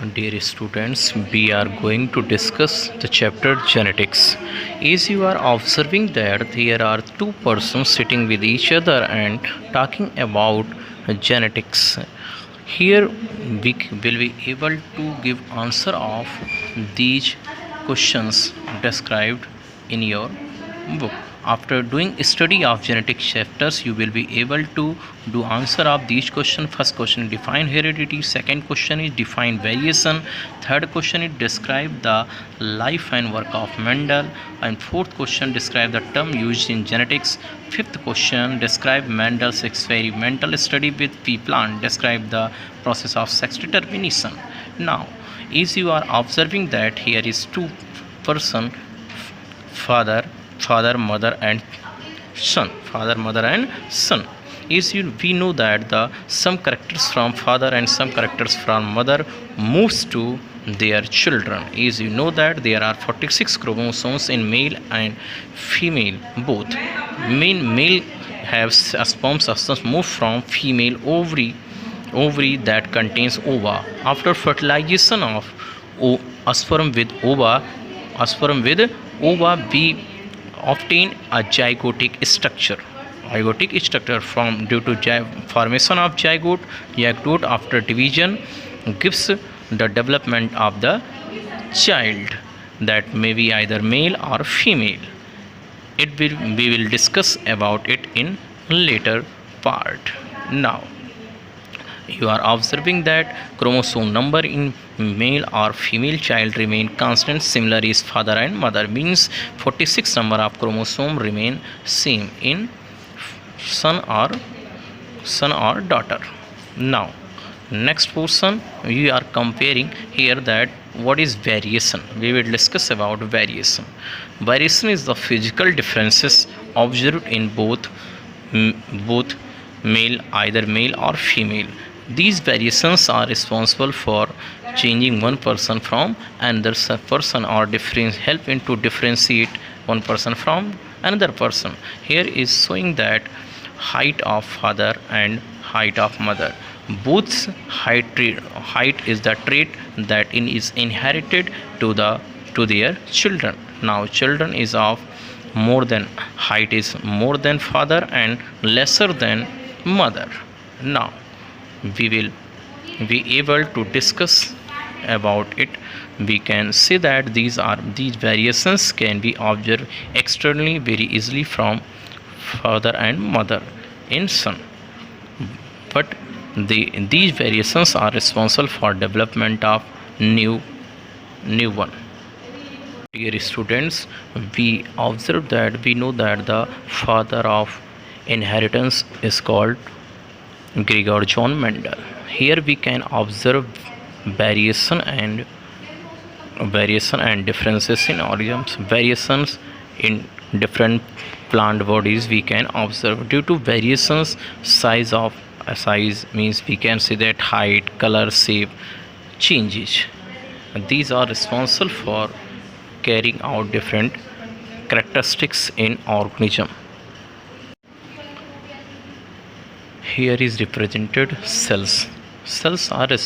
Dear students, we are going to discuss the chapter genetics. As you are observing that there are two persons sitting with each other and talking about genetics. Here we will be able to give answer of these questions described in your book. After doing study of genetic chapters, you will be able to do answer of these questions. First question, define heredity. Second question is define variation. Third question is describe the life and work of Mendel. And fourth question, describe the term used in genetics. Fifth question, describe Mendel's experimental study with pea plant. Describe the process of sex determination. Now, as you are observing that here is two person, father, mother and son. Is we know that the some characters from father and some characters from mother moves to their children. Is you know that there are 46 chromosomes in male and female both. Male have sperm substance move from female ovary that contains ova. After fertilization of sperm with ova, we obtain a zygotic structure from due to formation of zygote after division gives the development of the child that may be either male or female. We will discuss about it in later part. Now you are observing that chromosome number in male or female child remain constant. Similar is father and mother, means 46 number of chromosome remain same in son or daughter. Now next portion we are comparing here that what is variation. We will discuss about variation. Variation is the physical differences observed in both either male or female. These variations are responsible for changing one person from another person or help into differentiate one person from another person. Here is showing that height of father and height of mother. Both height is the trait that is inherited to their children. Now children is of more than height is more than father and lesser than mother. Now we will be able to discuss about it. We can say that these variations can be observed externally very easily from father and mother in son, but these variations are responsible for development of new one. Dear students, we know that the father of inheritance is called Gregor John Mendel. Here we can observe variation and differences in organisms. Variations in different plant bodies we can observe due to variations. Size means we can see that height, color, shape changes. These are responsible for carrying out different characteristics in organism. Here is represented cells. Cells are the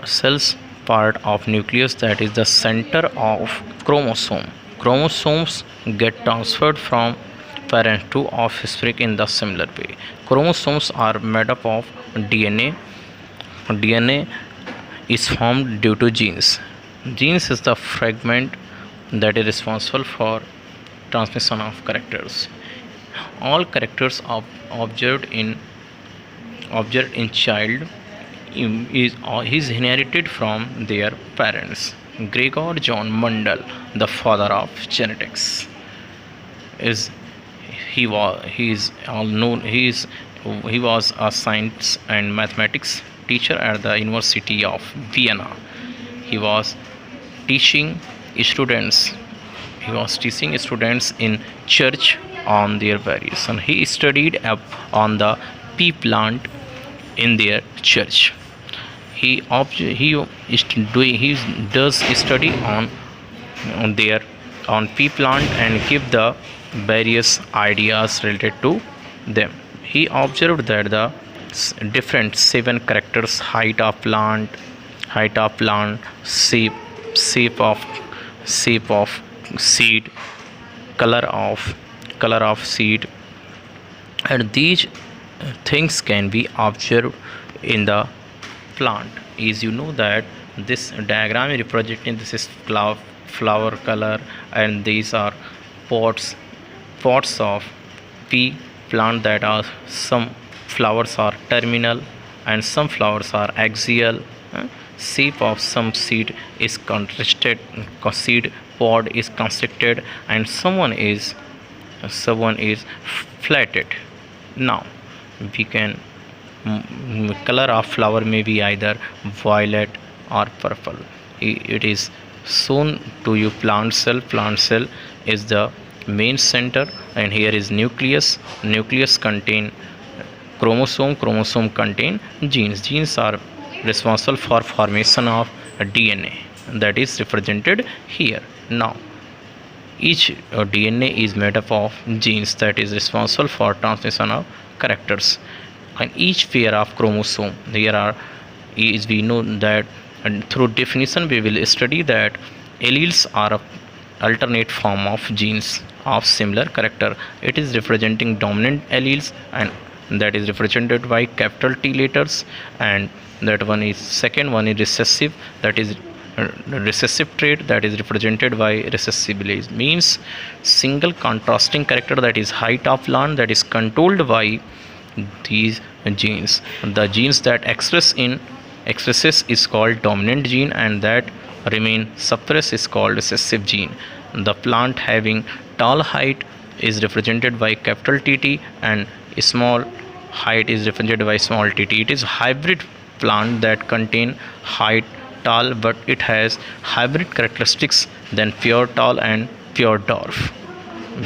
cells part of nucleus, that is the center of chromosome. Chromosomes get transferred from parent to offspring in the similar way. Chromosomes are made up of DNA. DNA is formed due to genes. Genes is the fragment that is responsible for transmission of characters. All characters observed in child is inherited from their parents. Gregor John Mendel, the father of genetics, he was a science and mathematics teacher at the University of Vienna. He was teaching students in church on their variation. He studied up on the pea plant in their church. He does study on pea plant and give the various ideas related to them. He observed that the different 7 characters: height of plant, shape shape of shape of seed, color of color of seed, and these things can be observed in the plant. As you know that this diagram is representing, this is flower color, and these are pots of pea plant, that are some flowers are terminal and some flowers are axial. Shape of some seed is contrasted, seed pod is constructed, and someone is flatted. Now we can, color of flower may be either violet or purple. It is shown to you plant cell. Plant cell is the main center, and here is nucleus contain chromosome contain genes are responsible for formation of DNA, that is represented here. Now each DNA is made up of genes that is responsible for transmission of characters, and each pair of chromosome, there are, is we know that, and through definition we will study that alleles are a alternate form of genes of similar character. It is representing dominant alleles, and that is represented by capital T letters, and that one is, second one is recessive, that is recessive trait, that is represented by recessive allele, means single contrasting character, that is height of plant, that is controlled by these genes. The genes that expresses is called dominant gene, and that remain suppressed is called recessive gene. The plant having tall height is represented by capital TT, and small height is represented by small tt. It is hybrid plant that contain height tall, but it has hybrid characteristics than pure tall and pure dwarf.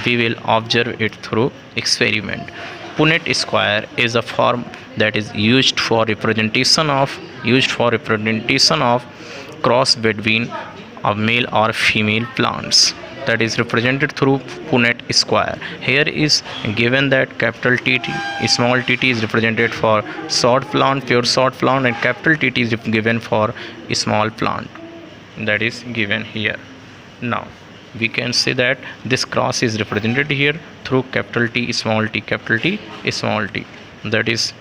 We will observe it through experiment. Punnett square is a form that is used for representation of cross between a male or female plants, that is represented through Punnett square. Here is given that capital TT, small tt is represented for short plant, pure short plant, and capital TT is given for small plant, that is given here. Now we can say that this cross is represented here through capital T, small t, capital T, small t, that is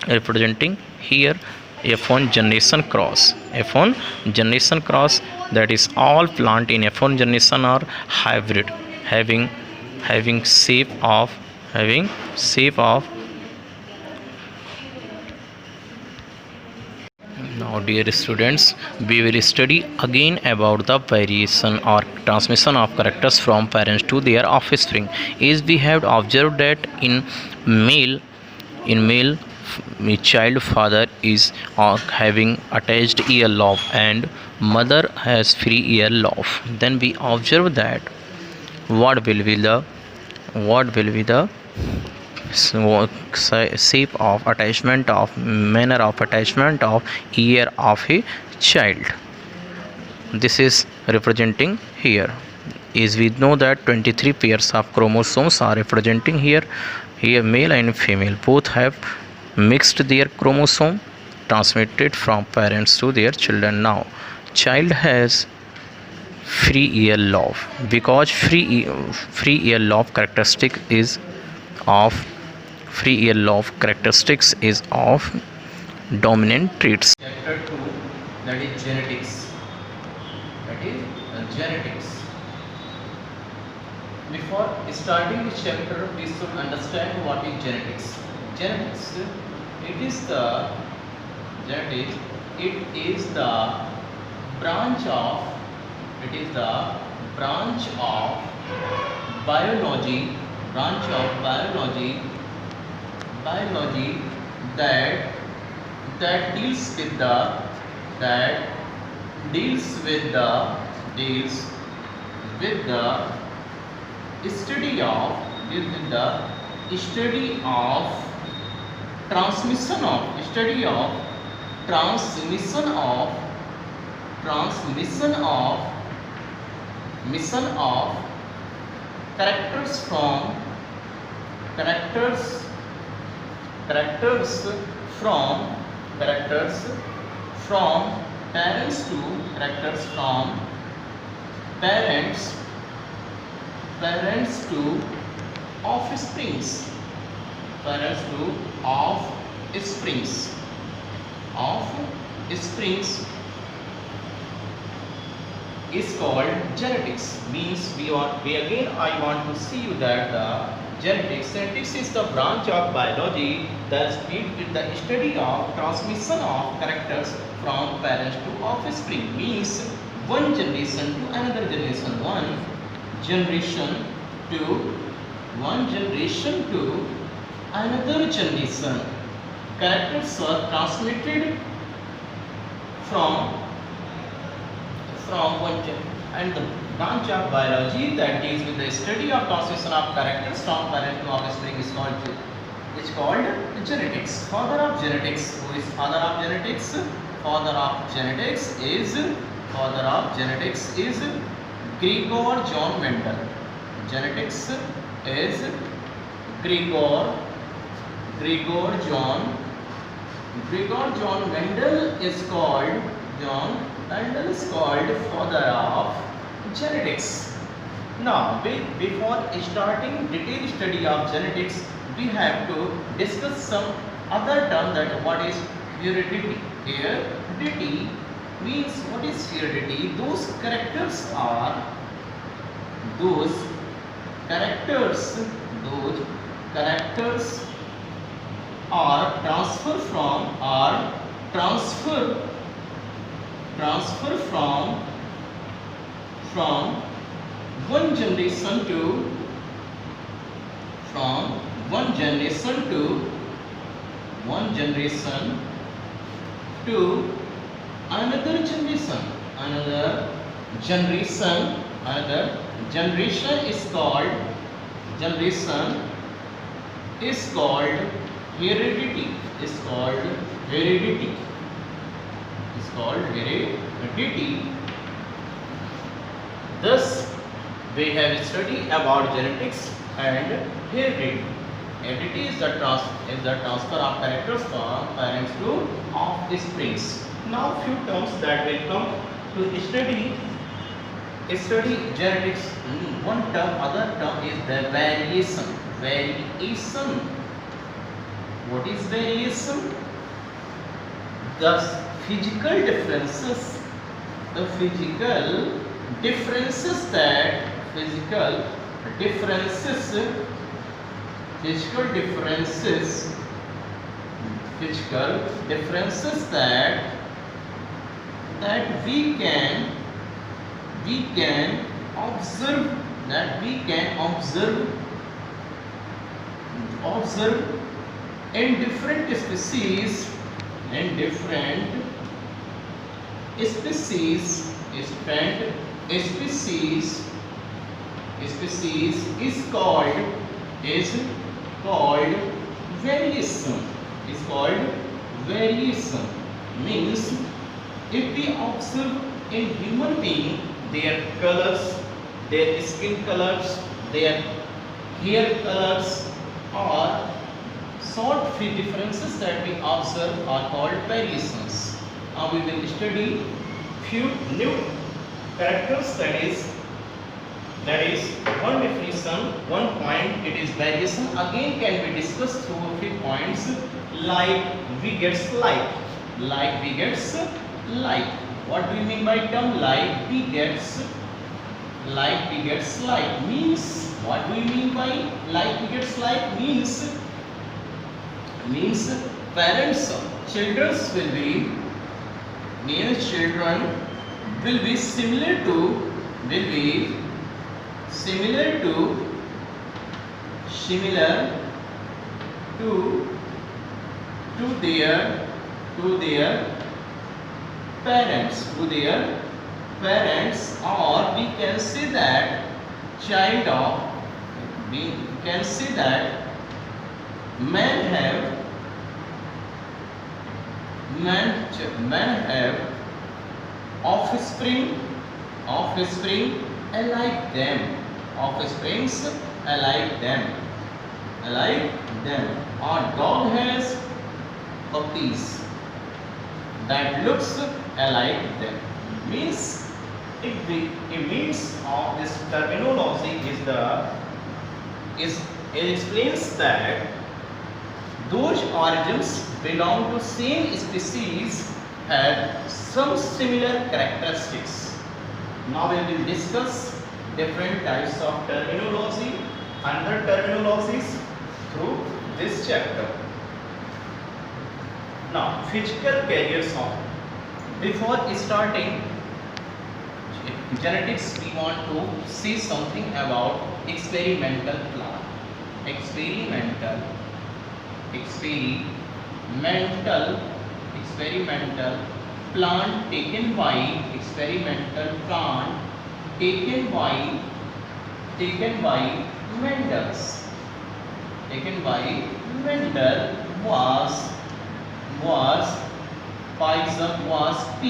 representing here F1 generation cross. F1 generation cross, that is all plant in F1 generation are hybrid, having shape of Now dear students, we will study again about the variation or transmission of characters from parents to their offspring. As we have observed that in male child father is having attached ear lobe and mother has free ear lobe. Then we observe that what will be the shape of attachment of manner of attachment of ear of a child. This is representing here. As we know that 23 pairs of chromosomes are representing here male and female both have mixed their chromosome, transmitted from parents to their children. Now child has free ear lobe, because free ear lobe characteristic is of dominant traits. Chapter 2, that is genetics. Before starting this chapter, we should understand what is genetics. Genetics, it is the branch of biology that deals with the study of transmission of characters characters from characters from parents to characters from parents parents to offsprings parents to offsprings offsprings is called genetics. Means we again I want to see you that the genetics is the branch of biology that deals with the study of transmission of characters from parents to offspring. Means one generation to another generation, to one generation to another generation. Characters are transmitted from one and the branch of biology that deals with the study of transmission of characters from parent to offspring is called genetics. Father of genetics. Who is father of genetics? Father of genetics is Gregor John Mendel. Genetics is Gregor John Mendel is called father of genetics. Now, before starting detailed study of genetics, we have to discuss some other term, that what is heredity. Heredity means, what is heredity? Those characters are transfer from one generation to another generation is called heredity. Thus, we have studied about genetics and heredity. Heredity is the transfer of characters from parents to offsprings. Now, few terms that will come to study genetics. One term, other term is the variation. What is variation? The physical differences that we can observe in different species is called variation. Means, if we observe in human being, their colors, their skin colors, their hair colors, or short few differences that we observe are called variations. Now we will study few new characters. That is one definition, one point. It is variation. Again can be discussed through a few points, like we gets like. What do you mean by term like we gets like? Means, what do you mean by like we gets like? Means parents, children will be similar to their parents, or we can say that men have offspring alike them. alike them. A dog has puppies that looks alike them. Means it means of this terminology is it explains that those organisms belong to same species have some similar characteristics. Now we will discuss different types of terminology under terminologies through this chapter. Now, physical carriers of. Before starting genetics, we want to see something about experimental plant. Experimental plant taken by Mendel was Pisum was P.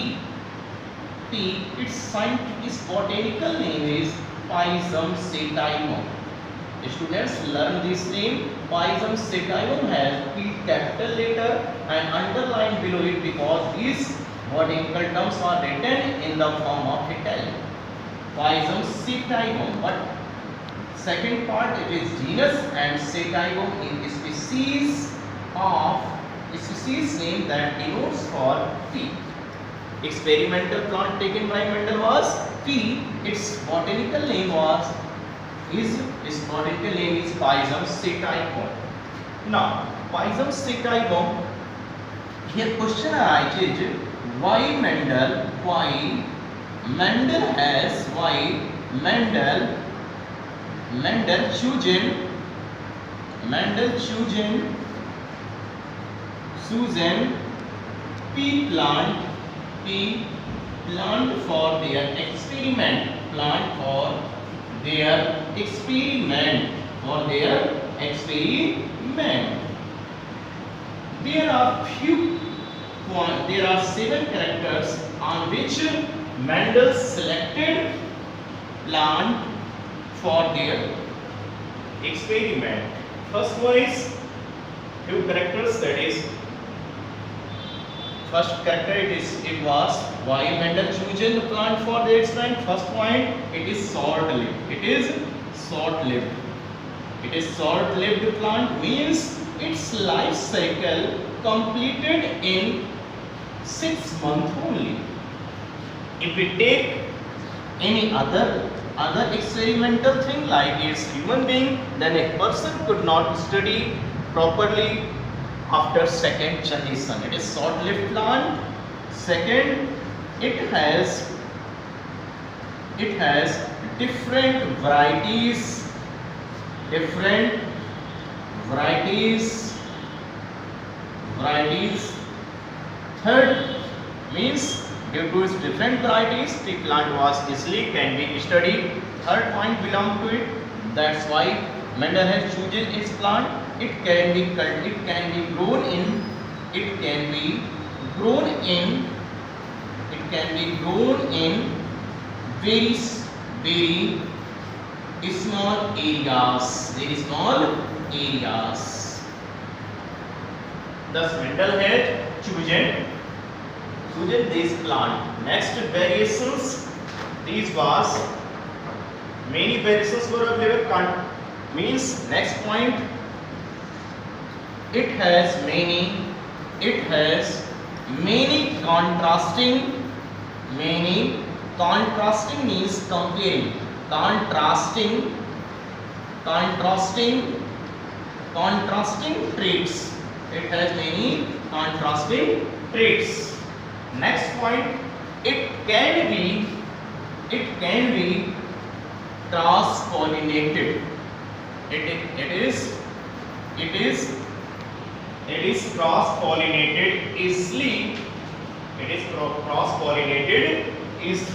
Its scientific botanical name is Pisum sativum. Students learn this name. Pisum sativum has P capital letter and underlined below it because these botanical terms are written in the form of Italian. Pisum sativum. But second part, it is genus, and sativum is species name that denotes for P. Experimental plant taken by Mendel was P. Its botanical name is Pisum sativum. Now, Pisum sativum. Here question arises: why Mendel chosen P plant for their experiment. There are 7 characters on which Mendel selected plant for their experiment. First one is few characters, that is first character it was why Mendel chosen the plant for the experiment. First point, it is short-lived plant, means its life cycle completed in 6 months only. If we take any other experimental thing like it's human being, then a person could not study properly after second generation. It is short-lived plant. Second, it has different varieties. Third, means due to its different varieties, the plant was easily can be studied. Third point belong to it. That's why Mendel has chosen its plant. It can be grown in very small areas. Thus Mendel had chosen this plant. Next variations, these was many variations were available. Means next point, it has many contrasting means comparing. Contrasting traits. It has many contrasting traits. Next point, it can be cross-pollinated. It is cross-pollinated easily. It is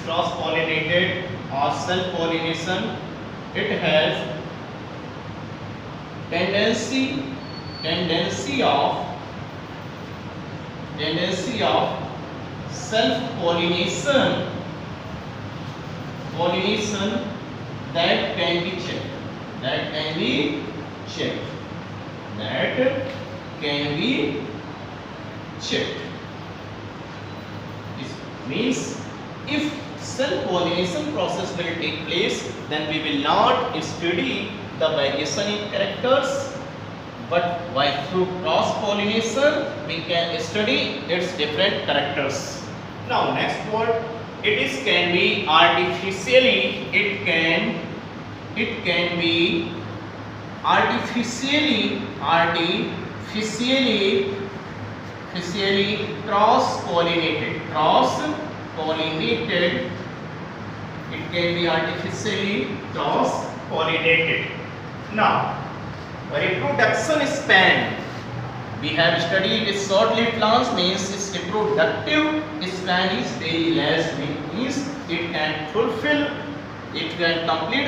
cross-pollinated or self-pollination. It has tendency of self-pollination that can be checked. that can be checked. This means if cell pollination process will take place, then we will not study the variation in characters, but by through cross pollination we can study its different characters. Now next word, can be artificially, it can be artificially cross pollinated, it can be artificially cross pollinated. Now reproduction span, we have studied short-lived plants, means its reproductive span is very less, means it can complete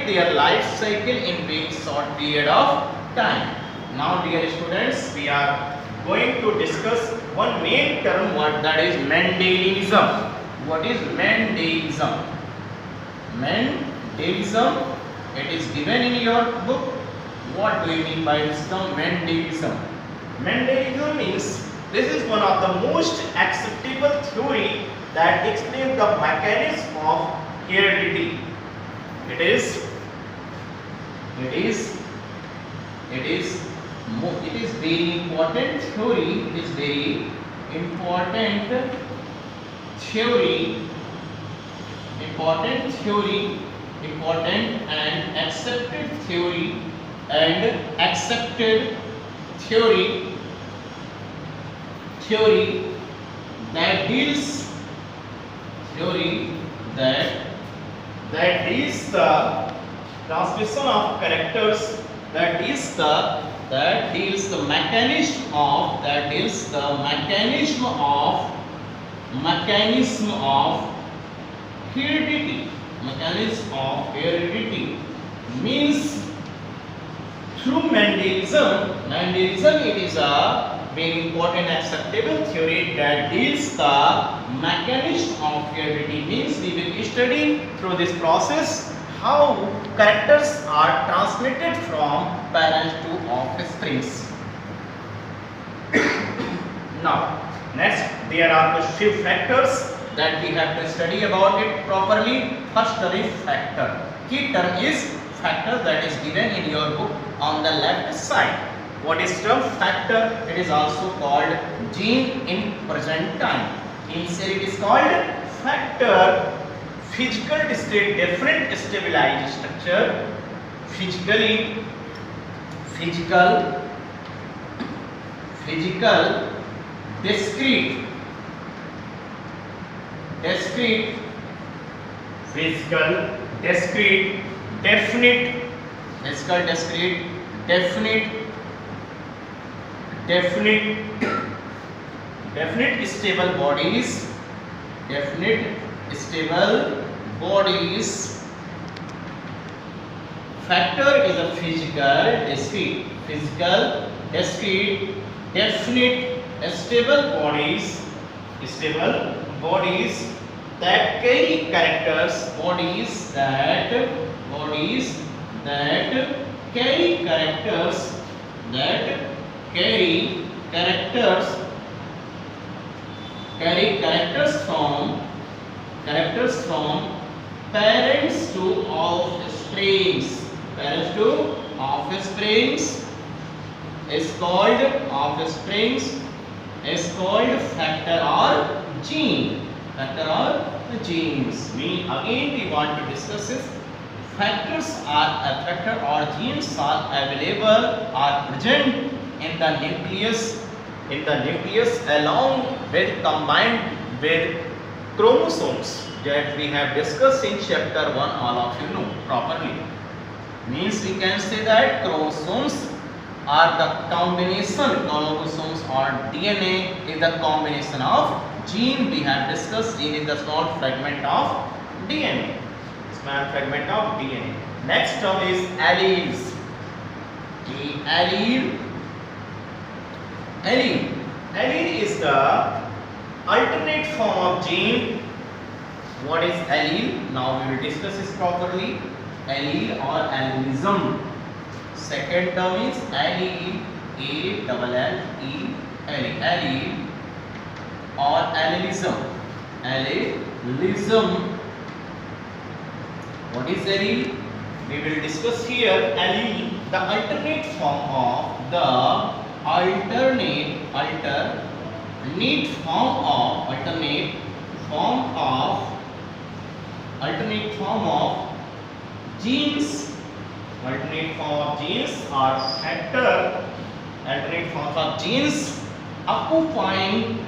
their life cycle in very short period of time. Now dear students, we are going to discuss one main term word, that is Mendelianism. What is Mendelianism? Mendelianism, it is given in your book. What do you mean by this term Mendelianism? Mendelianism means this is one of the most acceptable theory that explains the mechanism of heredity. It is very important theory. It is very important and accepted theory that deals the transmission of characters, that deals the mechanism of heredity, means through Mendelianism it is a very important acceptable theory that deals the mechanism of heredity, means we will study through this process how characters are transmitted from parents to offsprings. Now next, there are the few factors that we have to study about it properly. First term is factor. Key term is factor, that is given in your book on the left side. What is term factor? It is also called gene in present time. Initially it is called factor. Physical discrete different stabilized structure, physical discrete definite stable bodies. Factor is a physical discrete definite stable bodies that carry characters, from parents to offsprings. Is called factor or genes. Again we want to discuss this. Factor or genes are available, are present in the nucleus along with combined with chromosomes that we have discussed in chapter 1. All of you know properly. Means we can say that chromosomes are the combination, chromosomes or DNA is the combination of gene. We have discussed gene is the small fragment of DNA. Next term is alleles. Allele is the alternate form of gene. What is allele? Now we will discuss this properly. Allele or allelism. Second term is allele A-L-L-E-L-E, allele or allelism. Allelism. What is allele? We will discuss here. Allele, the alternate form of genes. Alternate form of genes are factor. Alternate forms of genes occupying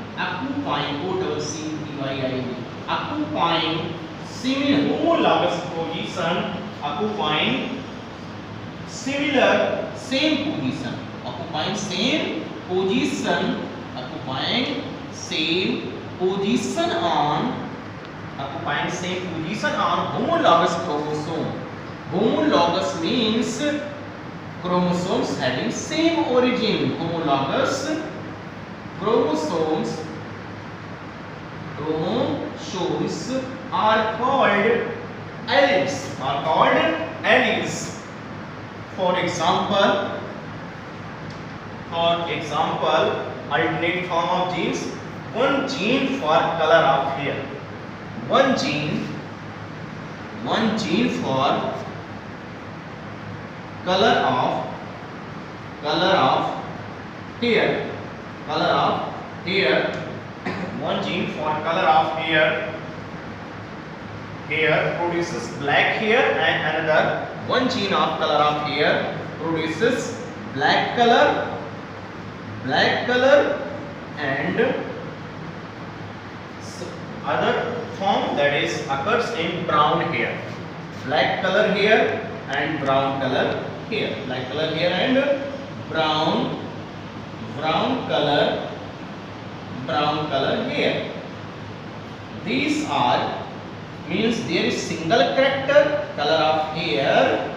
occupying similar homologous position, occupying similar same position, occupying same position on homologous chromosome. Homologous means chromosomes having same origin. Homologous chromosomes are called alleles. For example, alternate form of genes. One gene for color of hair. One gene for color of hair. One gene for color of hair produces black hair, and another one gene of color of hair produces black color and other form that is occurs in brown hair. Black color hair and brown color hair. Black color hair and brown color hair. These are means there is single character. Color of hair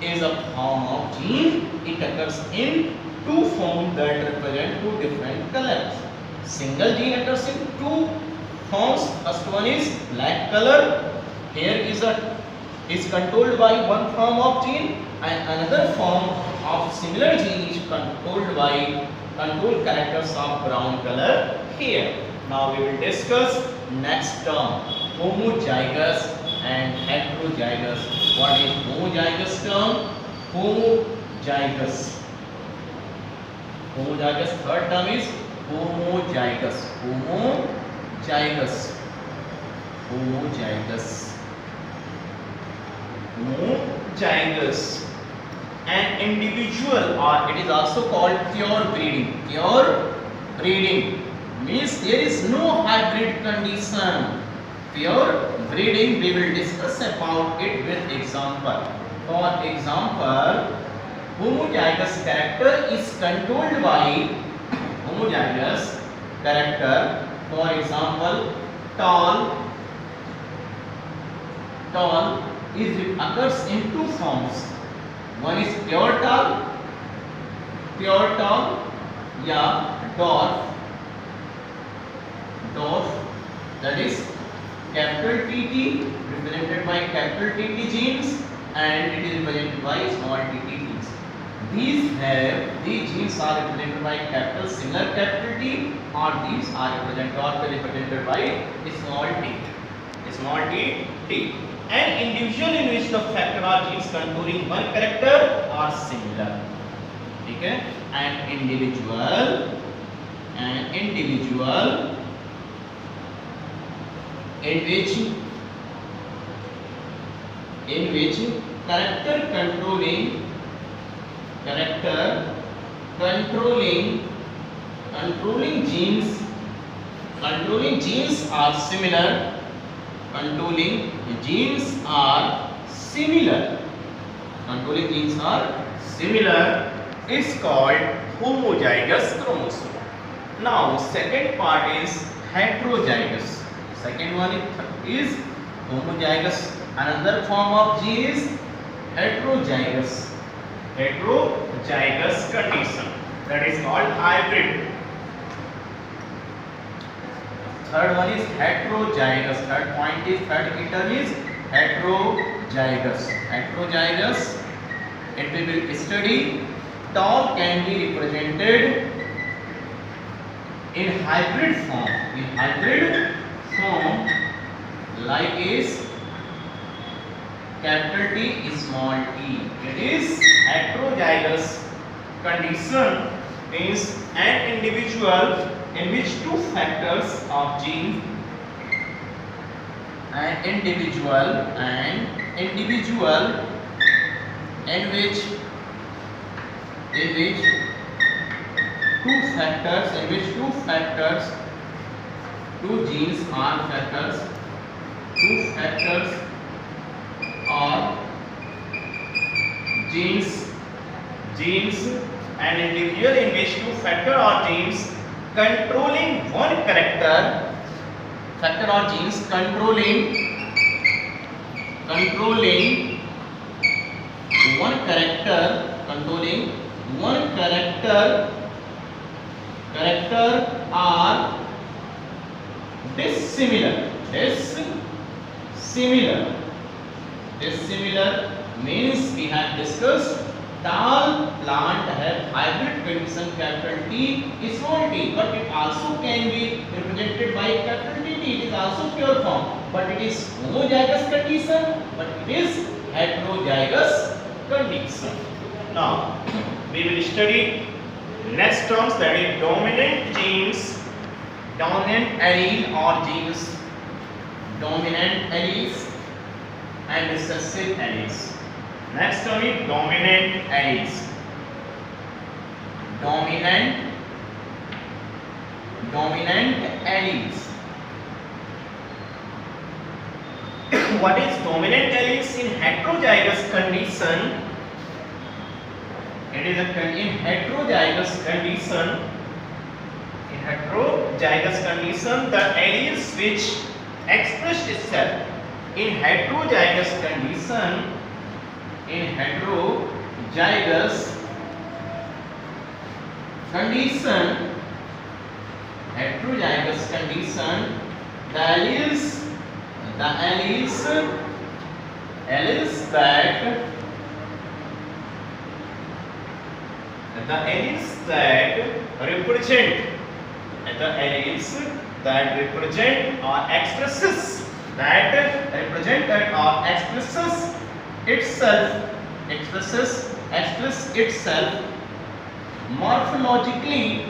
is a form of gene. It occurs in two forms that represent two different colors. Single gene occurs in two forms. First one is black color. Hair is controlled by one form of gene, and another form of similar gene is controlled by control characters of brown color hair. Now we will discuss next term, homozygous and heterozygous. What is homozygous term? Homozygous. Third term is homozygous. An individual, or it is also called pure breeding means there is no hybrid condition. Pure breeding, we will discuss about it with example. For example, homozygous character is controlled by homozygous character. For example, tall occurs in two forms. One is pure tall, या dwarf, that is capital TT represented by capital TT genes, and it is represented by small tt genes. These genes are represented by similar capital T, or these are represented by small t. An individual in which the factor or genes contouring one character are similar. Okay? An individual in which character controlling genes are similar. Controlling genes are similar is called homozygous chromosome. Now second part is heterozygous. Second one is homozygous. Another form of gene is heterozygous condition, that is called hybrid. Third one is heterozygous. Third key term is heterozygous. It we will study tau can be represented in hybrid form. In hybrid form, like is capital T small t. It is heterozygous condition, means an individual in which two factors of gene, an individual in which two genes are factors, or genes, an individual in which two factor or genes controlling one character, factor or genes controlling one character are dissimilar. Dissimilar means we have discussed tall plant have hybrid condition capital T small t, but it also can be represented by capital T. It is also pure form, but it is homozygous condition, but it is heterozygous condition. Now we will study next terms, that is dominant genes, dominant allele or genes, dominant alleles and recessive alleles. Next term is dominant alleles. Dominant alleles. What is dominant alleles in heterozygous condition? It is in heterozygous condition. In heterozygous condition, the alleles which express itself in heterozygous condition, the alleles that represent or expresses itself morphologically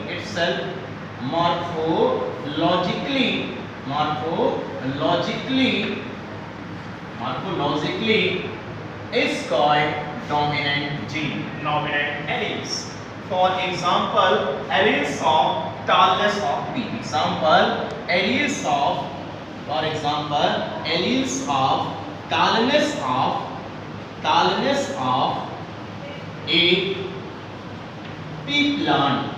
is called dominant gene, dominant alleles. For example, alleles of tallness of T. Alleles of tallness of a pea plant,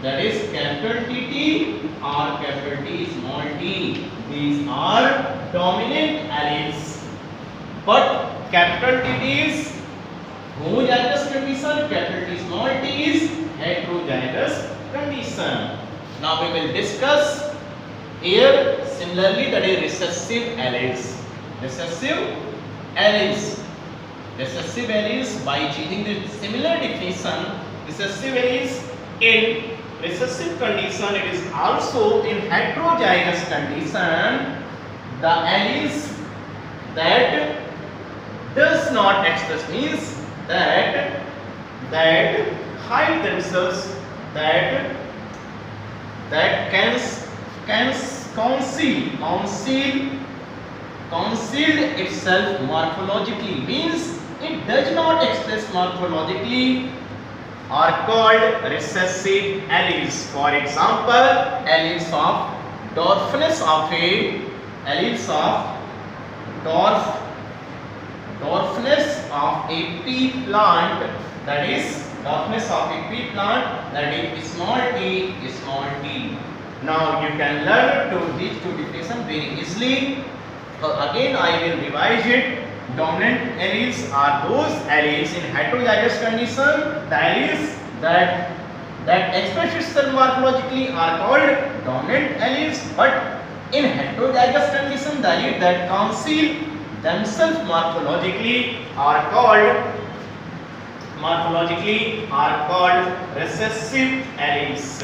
that is capital T or capital T small t. These are dominant alleles, but capital T is homozygous condition, capital T small t is heterozygous condition. Now we will discuss here similarly, that is recessive alleles. Recessive alleles, by changing the similar definition, recessive alleles in recessive condition, it is also in heterozygous condition, the alleles that does not express, means that hide themselves, that can conceal itself morphologically, means it does not express morphologically, are called recessive alleles. For example, alleles of dwarfness of a pea plant, that is small t. Now you can learn to these two definitions very easily. Again I will revise it. Dominant alleles are those alleles in heterozygous condition. The alleles that express itself morphologically are called dominant alleles, but in heterozygous condition, the alleles that conceal themselves morphologically are called recessive alleles.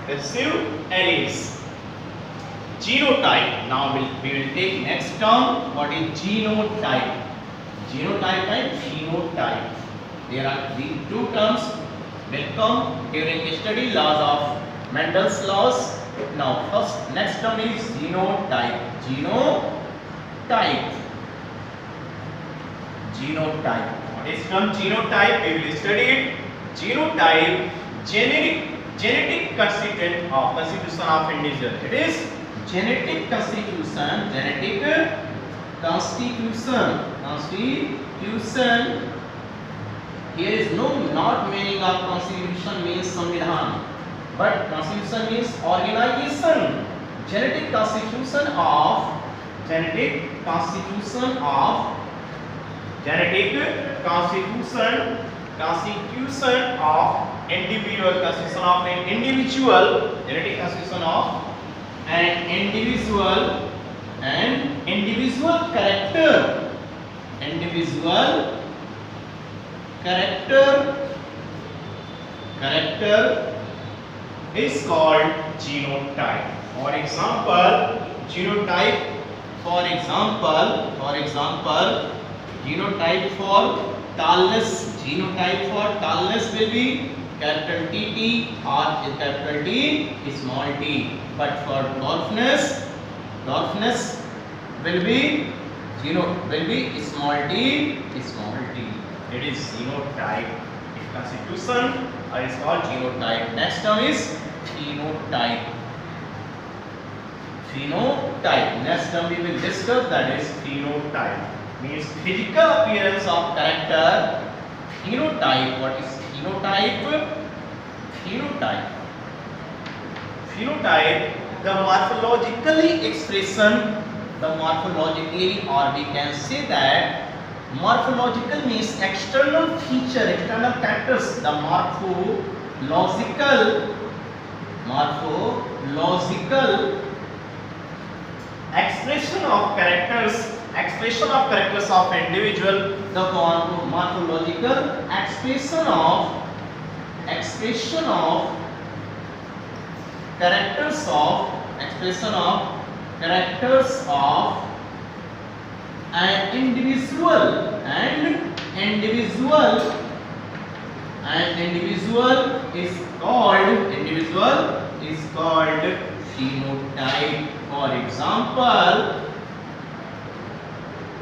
Recessive alleles. Genotype. Now we will take next term. What is genotype? Genotype and phenotype. There are these two terms will come during study laws of Mendel's laws. Now first next term is genotype. Genotype. Genotype. What is term genotype? We will study it. Genotype, genetic constitution of individual. It is genetic constitution. Here is not meaning of constitution means संविधान, but constitution means organization. Genetic constitution of an individual, genetic constitution of an individual and individual character is called genotype. For example, genotype for tallness will be capital T or capital T small t, but for dwarfness will be small t. It is genotype. Its constitution is called genotype. Next term is phenotype. Next term we will discuss, that is phenotype. Means physical appearance of character. Phenotype. What is phenotype? Phenotype, the morphologically, or we can say that morphological means external feature, external characters. The morphological expression of characters of individual. The morphological expression of characters of an individual is called phenotype. For example,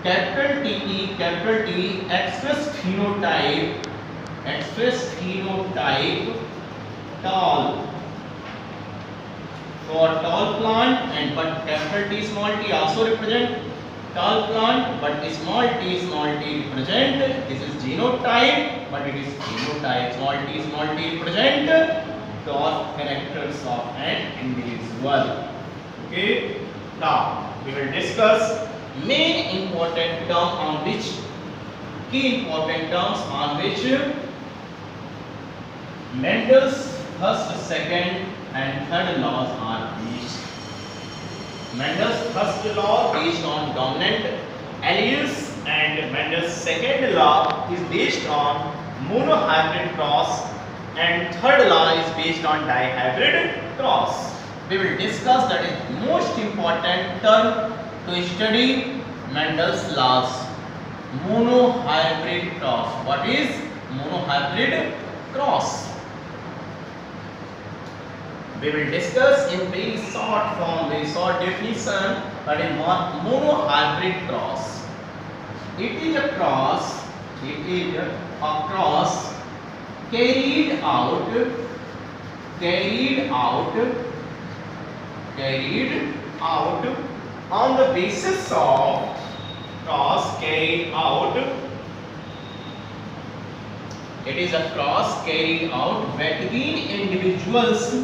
capital T express phenotype tall, for tall plant, and but capital T small t also represent tall plant, but small t represent, this is genotype, but it is phenotype. Small t represent dwarf characters of an individual. Okay, now we will discuss key important terms on which Mendel's first, second and third laws are based. Mendel's first law based on dominant alleles, and Mendel's second law is based on monohybrid cross, and third law is based on dihybrid cross. We will discuss that is most important term to study Mendel's laws. Monohybrid cross. What is monohybrid cross? We will discuss in very short form, very short definition, that is monohybrid cross. It is a cross carried out on the basis of it is a cross carried out between individuals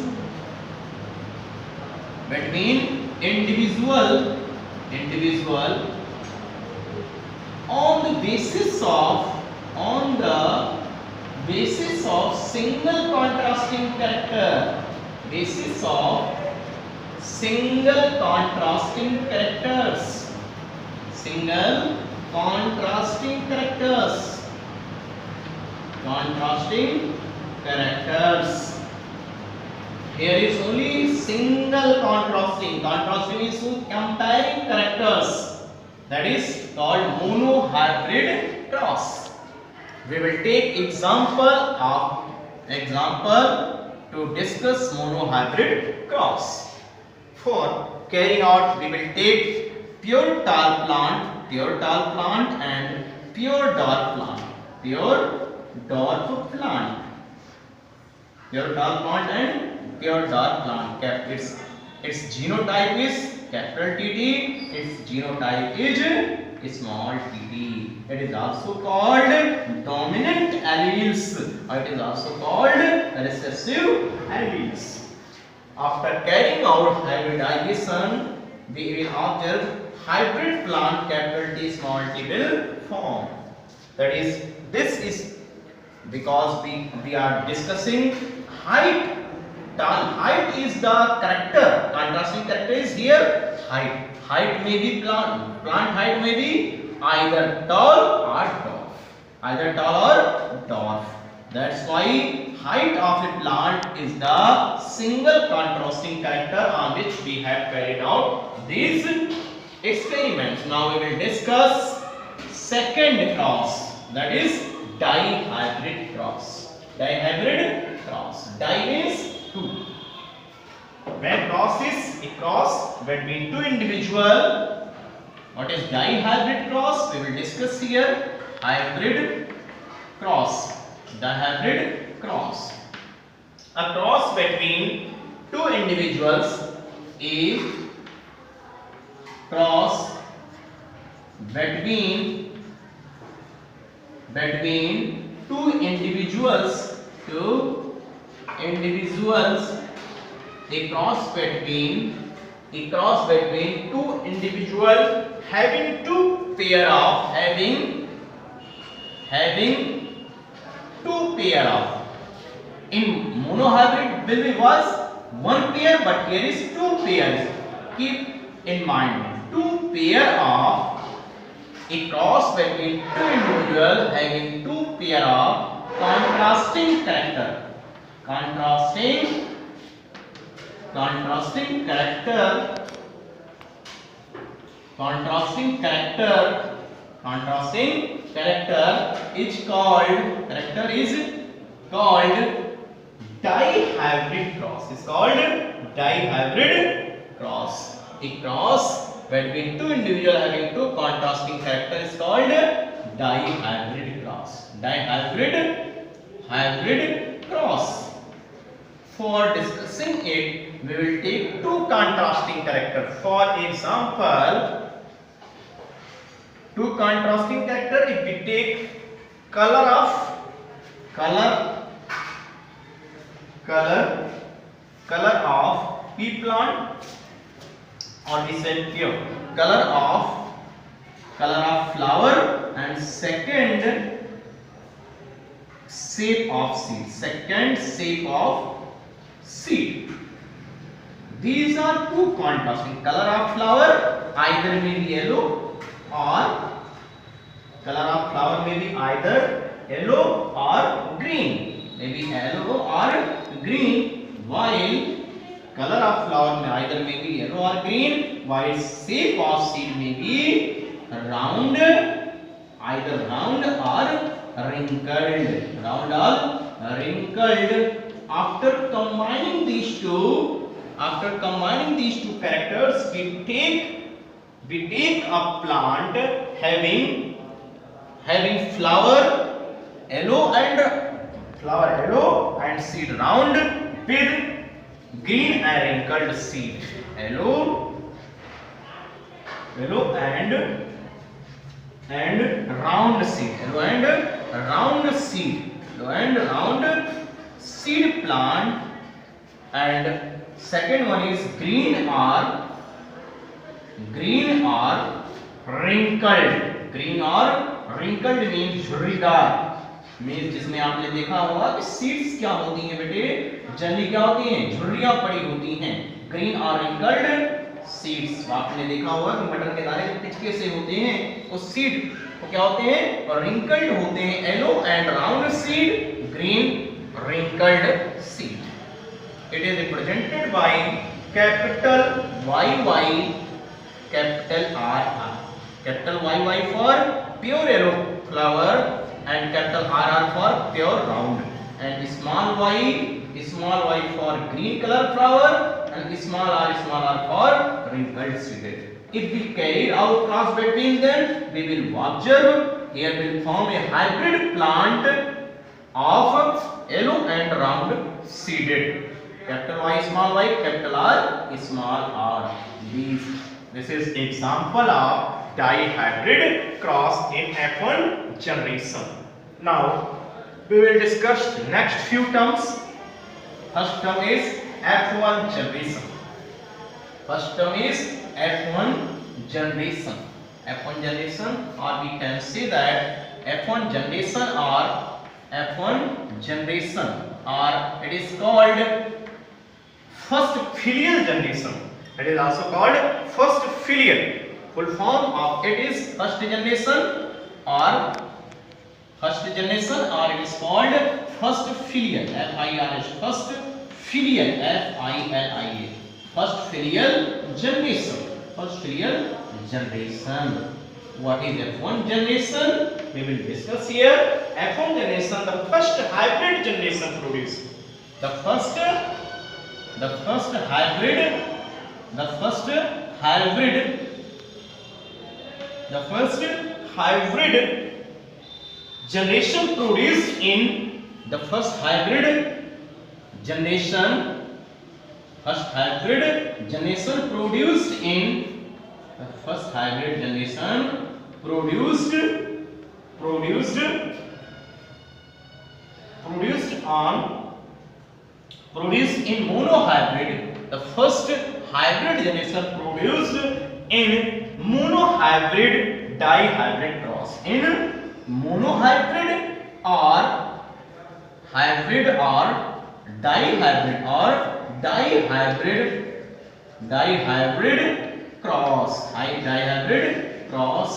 on the basis of single contrasting character. single contrasting characters. Contrasting characters. Here is only single contrasting. Contrasting is comparing characters. That is called monohybrid cross. We will take example to discuss monohybrid cross. For carrying out, we will take pure tall plant and pure dwarf plant. Pure tall plant and pure dwarf plant. Its genotype is capital TT. Its genotype is small tt. It is also called dominant alleles. It is also called recessive alleles. After carrying out hybridization, we will observe hybrid plant capital T small t will form. That is, this is because we are discussing height. Height is the character. Contrasting character is here height. Height may be plant height may be either tall or dwarf. Either tall or dwarf. That's why height of a plant is the single contrasting character on which we have carried out these experiments. Now we will discuss second cross, that is dihybrid cross. Dihybrid cross. Di means two. When cross is a cross between two individuals. What is dihybrid cross? We will discuss here. Hybrid cross. Dihybrid cross. A cross between two individuals. A cross between two individuals. A cross between two individuals having two pair of in monohybrid will be was one pair, but here is two pairs. Keep in mind, two pair of a cross between two individuals having two pair of contrasting character. Contrasting character is called dihybrid cross. Is called dihybrid cross. A cross between two individuals having two contrasting characters is called dihybrid cross. Hybrid cross. For discussing it, we will take two contrasting characters. For example, two contrasting characters. If we take color of pea plant, or we say here color of flower, and second shape of seed. These are two contrasting. Color of flower either may be yellow or green. Maybe yellow or green. While color of flower may be yellow or green, while shape of seed may be round, either round or wrinkled. After combining these two characters, we take a plant having flower yellow and seed round with green and wrinkled seed. Yellow and round seed plant, and second one is green or wrinkled means झुर्रीदार, means जिसमें आपने देखा होगा कि seeds क्या होती हैं बेटे, जनरली क्या होती हैं, झुर्रियां पड़ी होती हैं. ग्रीन और wrinkled सीड्स। आपने देखा होगा कि मटर के दाने पिचके से होते हैं, उस सीड वो क्या होते हैं, और रिंकल्ड होते हैं। Yellow and round seed, green wrinkled seed. It is represented by capital YY, capital RR। Capital YY for pure yellow flower and capital RR for pure round, and small y for green color flower, and small r for wrinkled seed. If we carry out cross between them, we will observe here will form a hybrid plant of yellow and round seeded. Capital Y, capital R, small r. This is example of dihybrid cross in F1 generation. Now we will discuss next few terms. First term is F1 generation. First term is F1 generation. F1 generation, or we can say that F1 generation or it is called first filial generation. It is also called first filial. Full form of it is first generation or it is called first filial. FIR, first filial, FILIA, first filial generation. First filial generation. What is F1 generation? We will discuss here. F1 generation, the first hybrid generation produced. The first hybrid generation produced in the first hybrid generation produced in the first hybrid generation produced in monohybrid. The first hybrid generation produced in monohybrid dihybrid cross. In monohybrid or hybrid or dihybrid cross. Dihybrid cross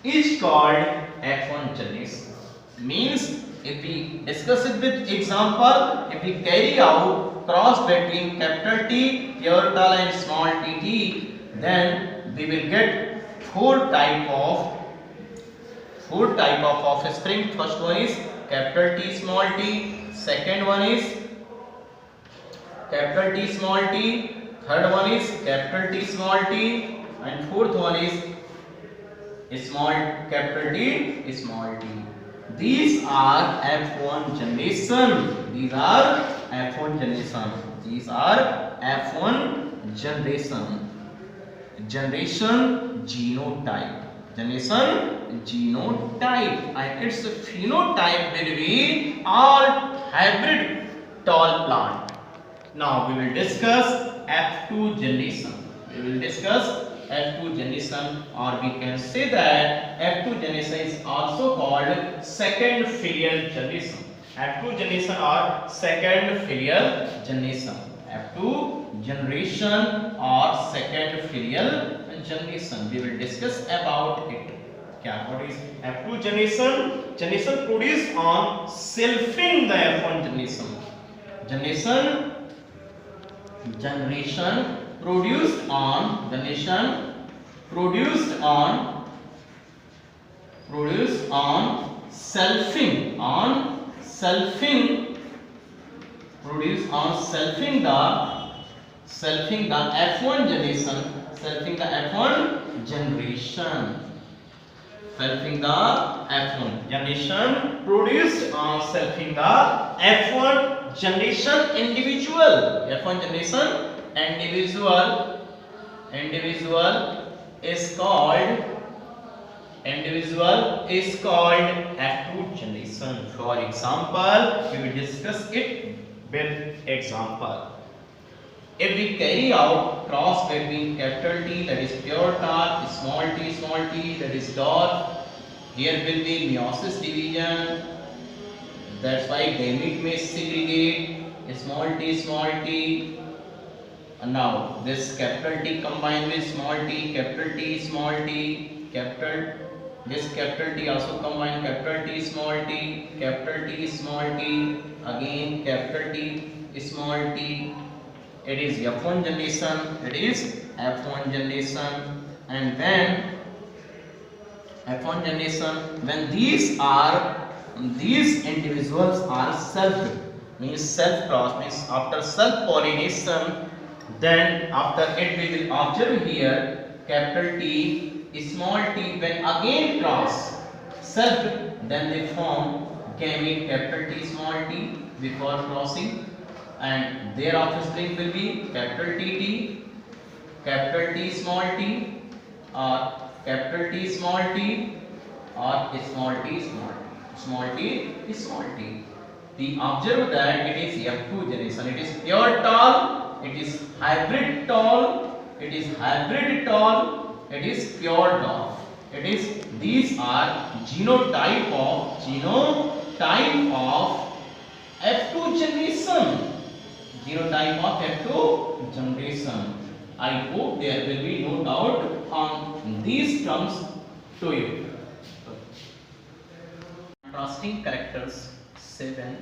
is called F1 generation. Means if we discuss it with example, if we carry out cross between capital T, pure tall and small t, then we will get four type of offspring. First one is capital T small t, second one is capital T small t, third one is capital T small t, and fourth one is capital T small t. These are F1 generation. These are F1 generation. Generation genotype. And its phenotype will be all hybrid tall plant. Now we will discuss F2 generation. Or we can say that F2 generation is also called second filial generation. F2 generation or second filial generation. F2 generation or second filial generation. We will discuss about it. What is F2 generation? Generation produced on selfing the F1 generation. Generation produced on selfing the F1 generation. Selfing the F1 generation. Selfing the F1 generation produced on selfing the F1 generation individual. F1 generation individual is called F2 generation. For example, we will discuss it with example. If we carry out cross between capital T, that is pure tall, small t, that is dwarf, here will be meiosis division. That's why gamete may segregate small t, Now this capital T combined with small t, capital T, small t, capital, this capital T also combine capital T, small t, capital T, small t, again capital T, small t. It is F1 generation. It is F1 generation, and then F1 generation when these individuals are self cross, means after self pollination, then after it we will observe here capital T, small t, when again cross self, then they form gamete capital T, small t before crossing, and their offspring will be capital T, capital T, small t, or capital T, small t, or small t, small t, small t. We observe that it is F2 generation. It is pure tall, it is hybrid tall, it is hybrid tall, it is pure dwarf. It is, these are genotype of F2 generation. Genotype of F2 generation. I hope there will be no doubt on these terms to you. Contrasting characters 7.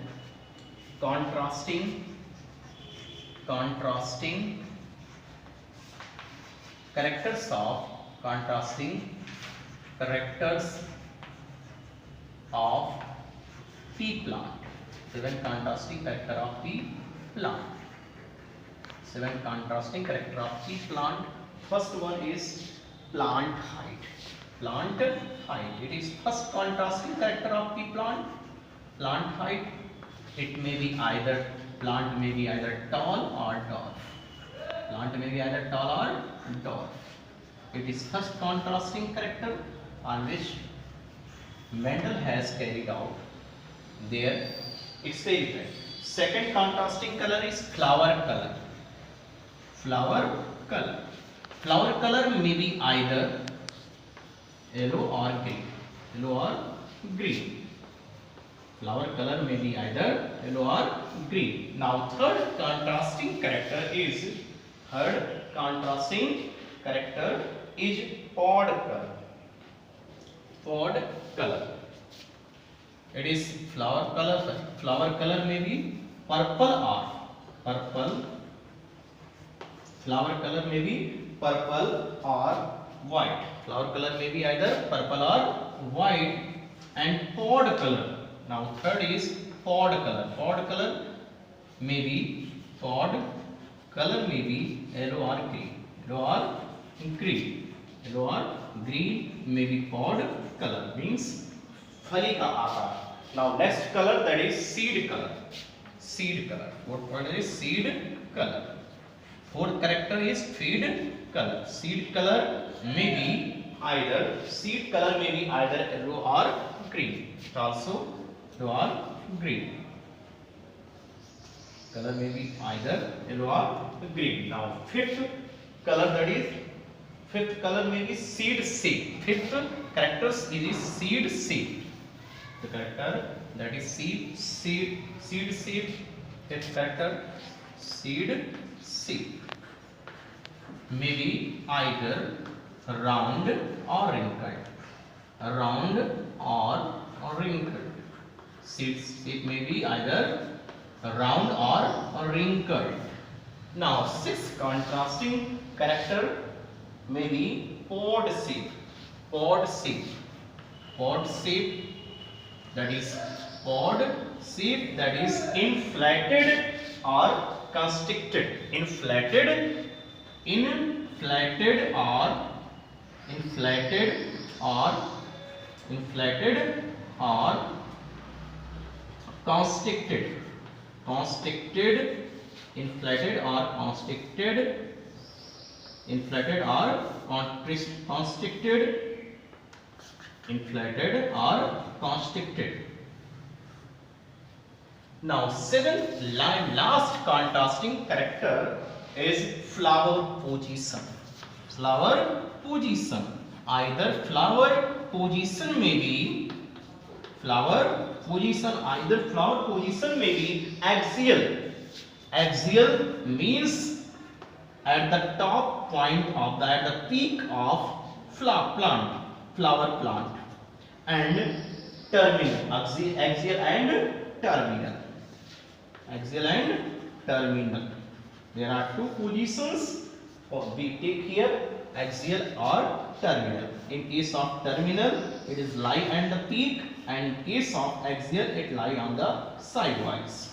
Contrasting characters of pea plant. 7 contrasting character of pea plant. 7 contrasting character of pea plant. First one is plant height. Plant height. It is first contrasting character of pea plant. Plant height. It may be either, plant may be either tall or dwarf. Plant may be either tall or dwarf. It is first contrasting character on which Mendel has carried out their experiment. Second contrasting color is flower color. Flower color. Flower color may be either yellow or green. Yellow or green. Flower color may be either yellow or green. Now third contrasting character is pod color. Pod color. It is flower color. Flower color may be purple or purple. Flower color may be purple or white. Flower color may be either purple or white. And pod color. Now third is pod color. Pod color may be yellow or green. Yellow or green. Yellow or green may be pod color, means फली का आकार. Now next color, that is seed color. Seed color. What is seed color? Fourth character is feed color. Seed color may be either yellow or green. Also yellow or green. Color may be either yellow or green. Now fifth color may be seed. Fifth character is seed. The character that is seed. Fifth character seed. May be either round or wrinkled. Seed may be either round or wrinkled. Now sixth contrasting character may be pod shape. That is pod shape, that is inflated or constricted. Inflated or constricted. Inflated or constricted. Now seventh last contrasting character is flower position. Either flower position may be axial. Axial means at the top point of the at the peak of flower plant, and terminal, axial and terminal, axial and terminal. There are two positions we take here, axial or terminal. In case of terminal it is lie at the peak, and in case of axial it lie on the sidewise,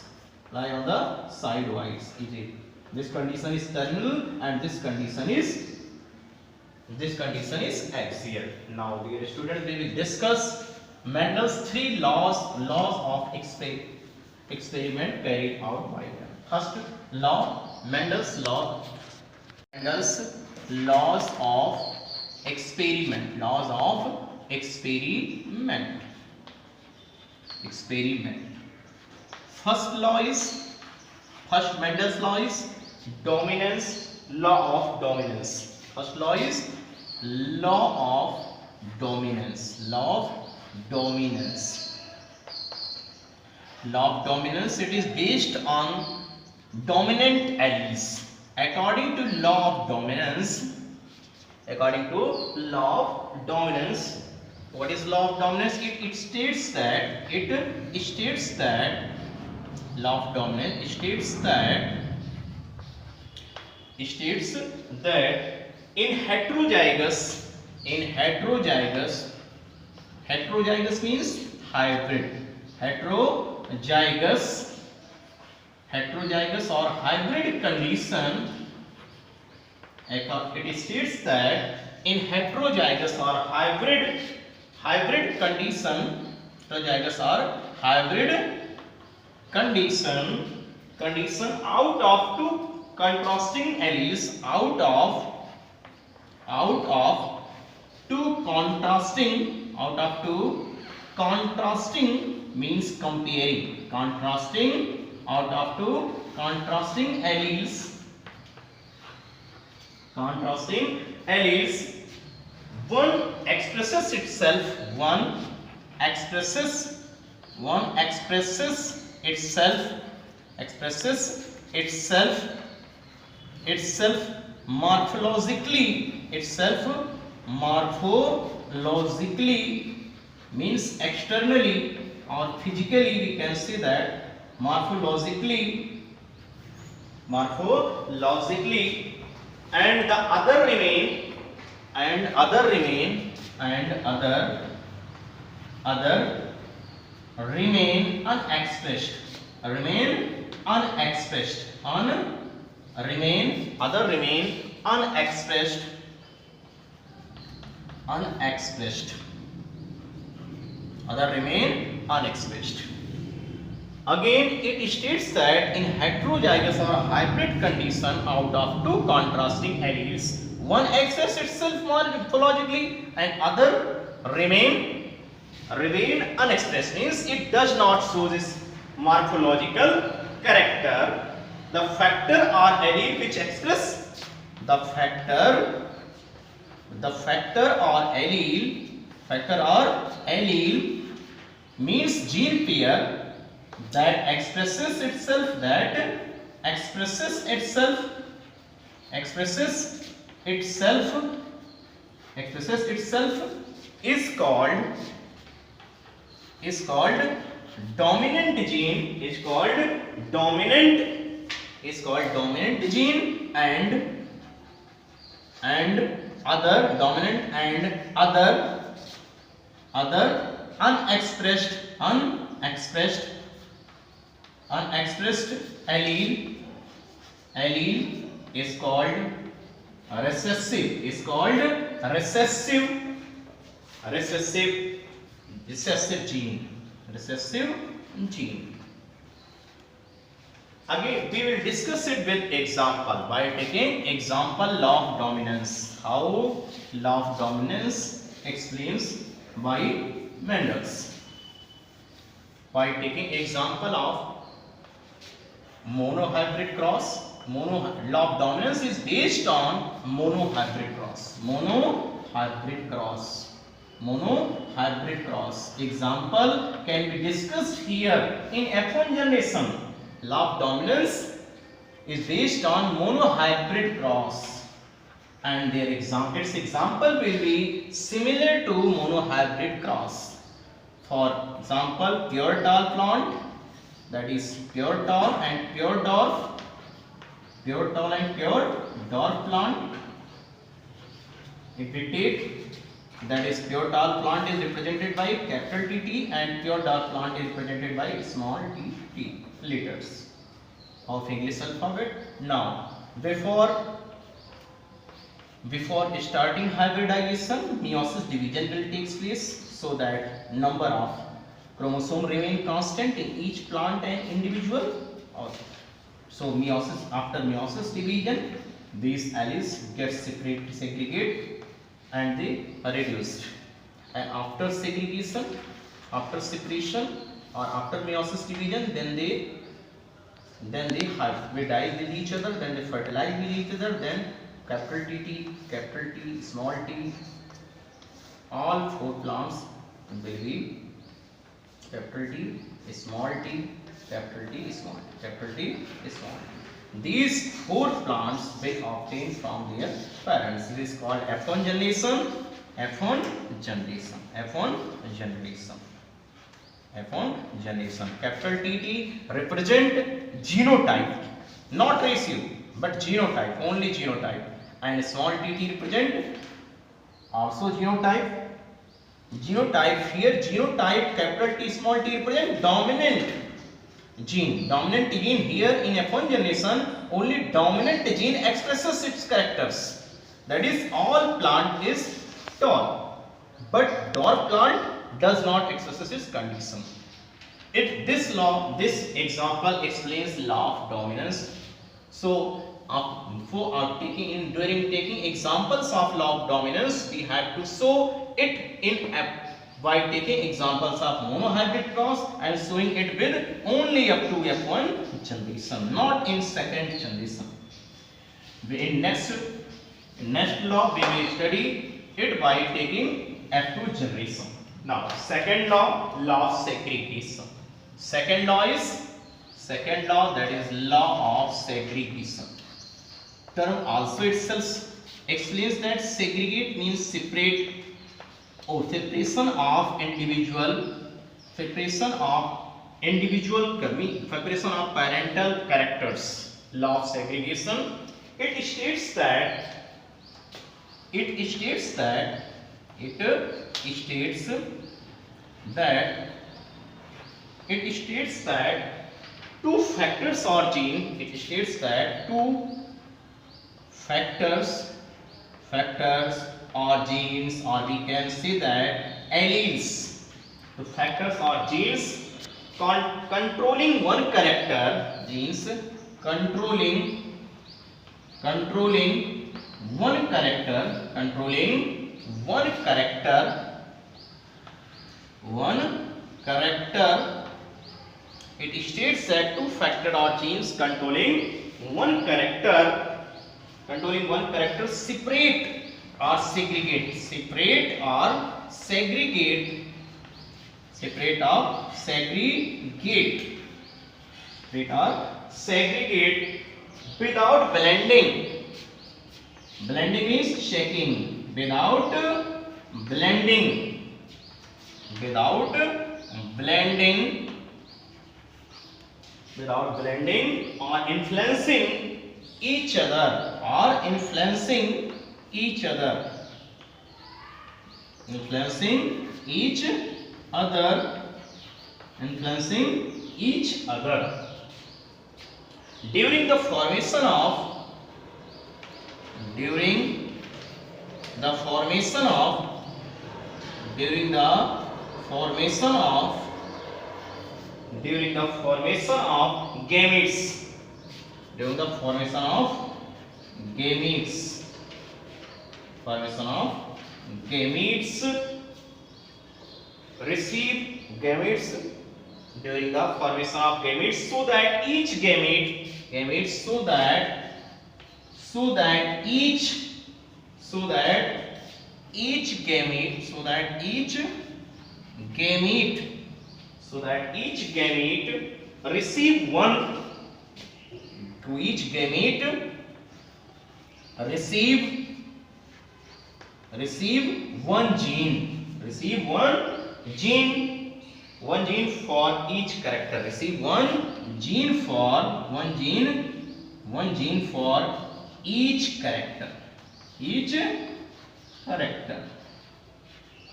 lie on the sidewise. This condition is terminal and this condition is axial. Now dear students, we will discuss Mendel's three laws of experiment carried out by him. First law, Mendel's laws of experiment, First Mendel's law is dominance, law of dominance. First law is law of dominance, it is based on dominant alleles. According to law of dominance, what is law of dominance? It states that law of dominance states that in heterozygous means hybrid, heterozygous or hybrid condition, it states that in heterozygous or hybrid condition, out of two contrasting alleles, out of two contrasting means comparing, out of two contrasting alleles, one expresses itself morphologically, means externally or physically, we can say that morphologically, and the other remain unexpressed, Again, it states that in heterozygous or hybrid condition, out of two contrasting alleles, one expresses itself morphologically and other remain unexpressed, means it does not show this morphological character. The factor or allele which express the factor or allele means gene pair that expresses itself is called dominant gene, gene, and other dominant and other unexpressed allele is called recessive gene. Again, we will discuss it with example by taking example law of dominance. How law of dominance explains by Mendel's. By taking example of monohybrid cross. Law of dominance is based on monohybrid cross. Example can be discussed here. In F1 generation, law of dominance is based on monohybrid cross, and their its example will be similar to monohybrid cross. For example, pure tall plant, that is pure tall and pure dwarf, pure tall and pure dwarf plant. If we take, that is pure tall plant is represented by capital TT and pure dwarf plant is represented by small t letters of English alphabet. Now, before starting hybridization, meiosis division will take place, so that number of chromosome remain constant in each plant and individual. So after meiosis division, these alleles get segregate and they are reduced, and after segregation, after separation or after meiosis division, then they hybridize with each other, then they fertilize with each other, then capital T, small t, all four plants will be capital T, small t, capital T, small t, capital T, small t. These four plants will obtain from their parents. This is called F1 generation, F1 generation, F1 generation, F1 generation. Capital TT represent genotype, not ratio, but genotype, only genotype, and small tt represent also genotype. Genotype, here genotype capital T small t represent dominant gene. Dominant gene here in F1 generation, only dominant gene expresses its characters. That is, all plant is tall, but dwarf plant does not express its condition. This example explains law of dominance. So, during taking examples of law of dominance, we have to show it by taking examples of monohybrid cross and showing it with only up to F1 generation, not in second generation. In next law, we will study it by taking F2 generation. Now, second law of segregation. Second law, that is law of segregation. Term also itself explains that segregate means separation of parental characters. Law of segregation, it states that two factors or gene, it states that two factors or genes, or we can say that alleles, the factors or genes controlling one character, genes controlling one character, it states that two factor or genes controlling one character separate or segregate without blending. Blending means shaking. Without blending or influencing each other, during the formation of gametes. During the formation of gametes, so that each gamete receive one to each gamete receive one gene for each character. Receive one gene for each character.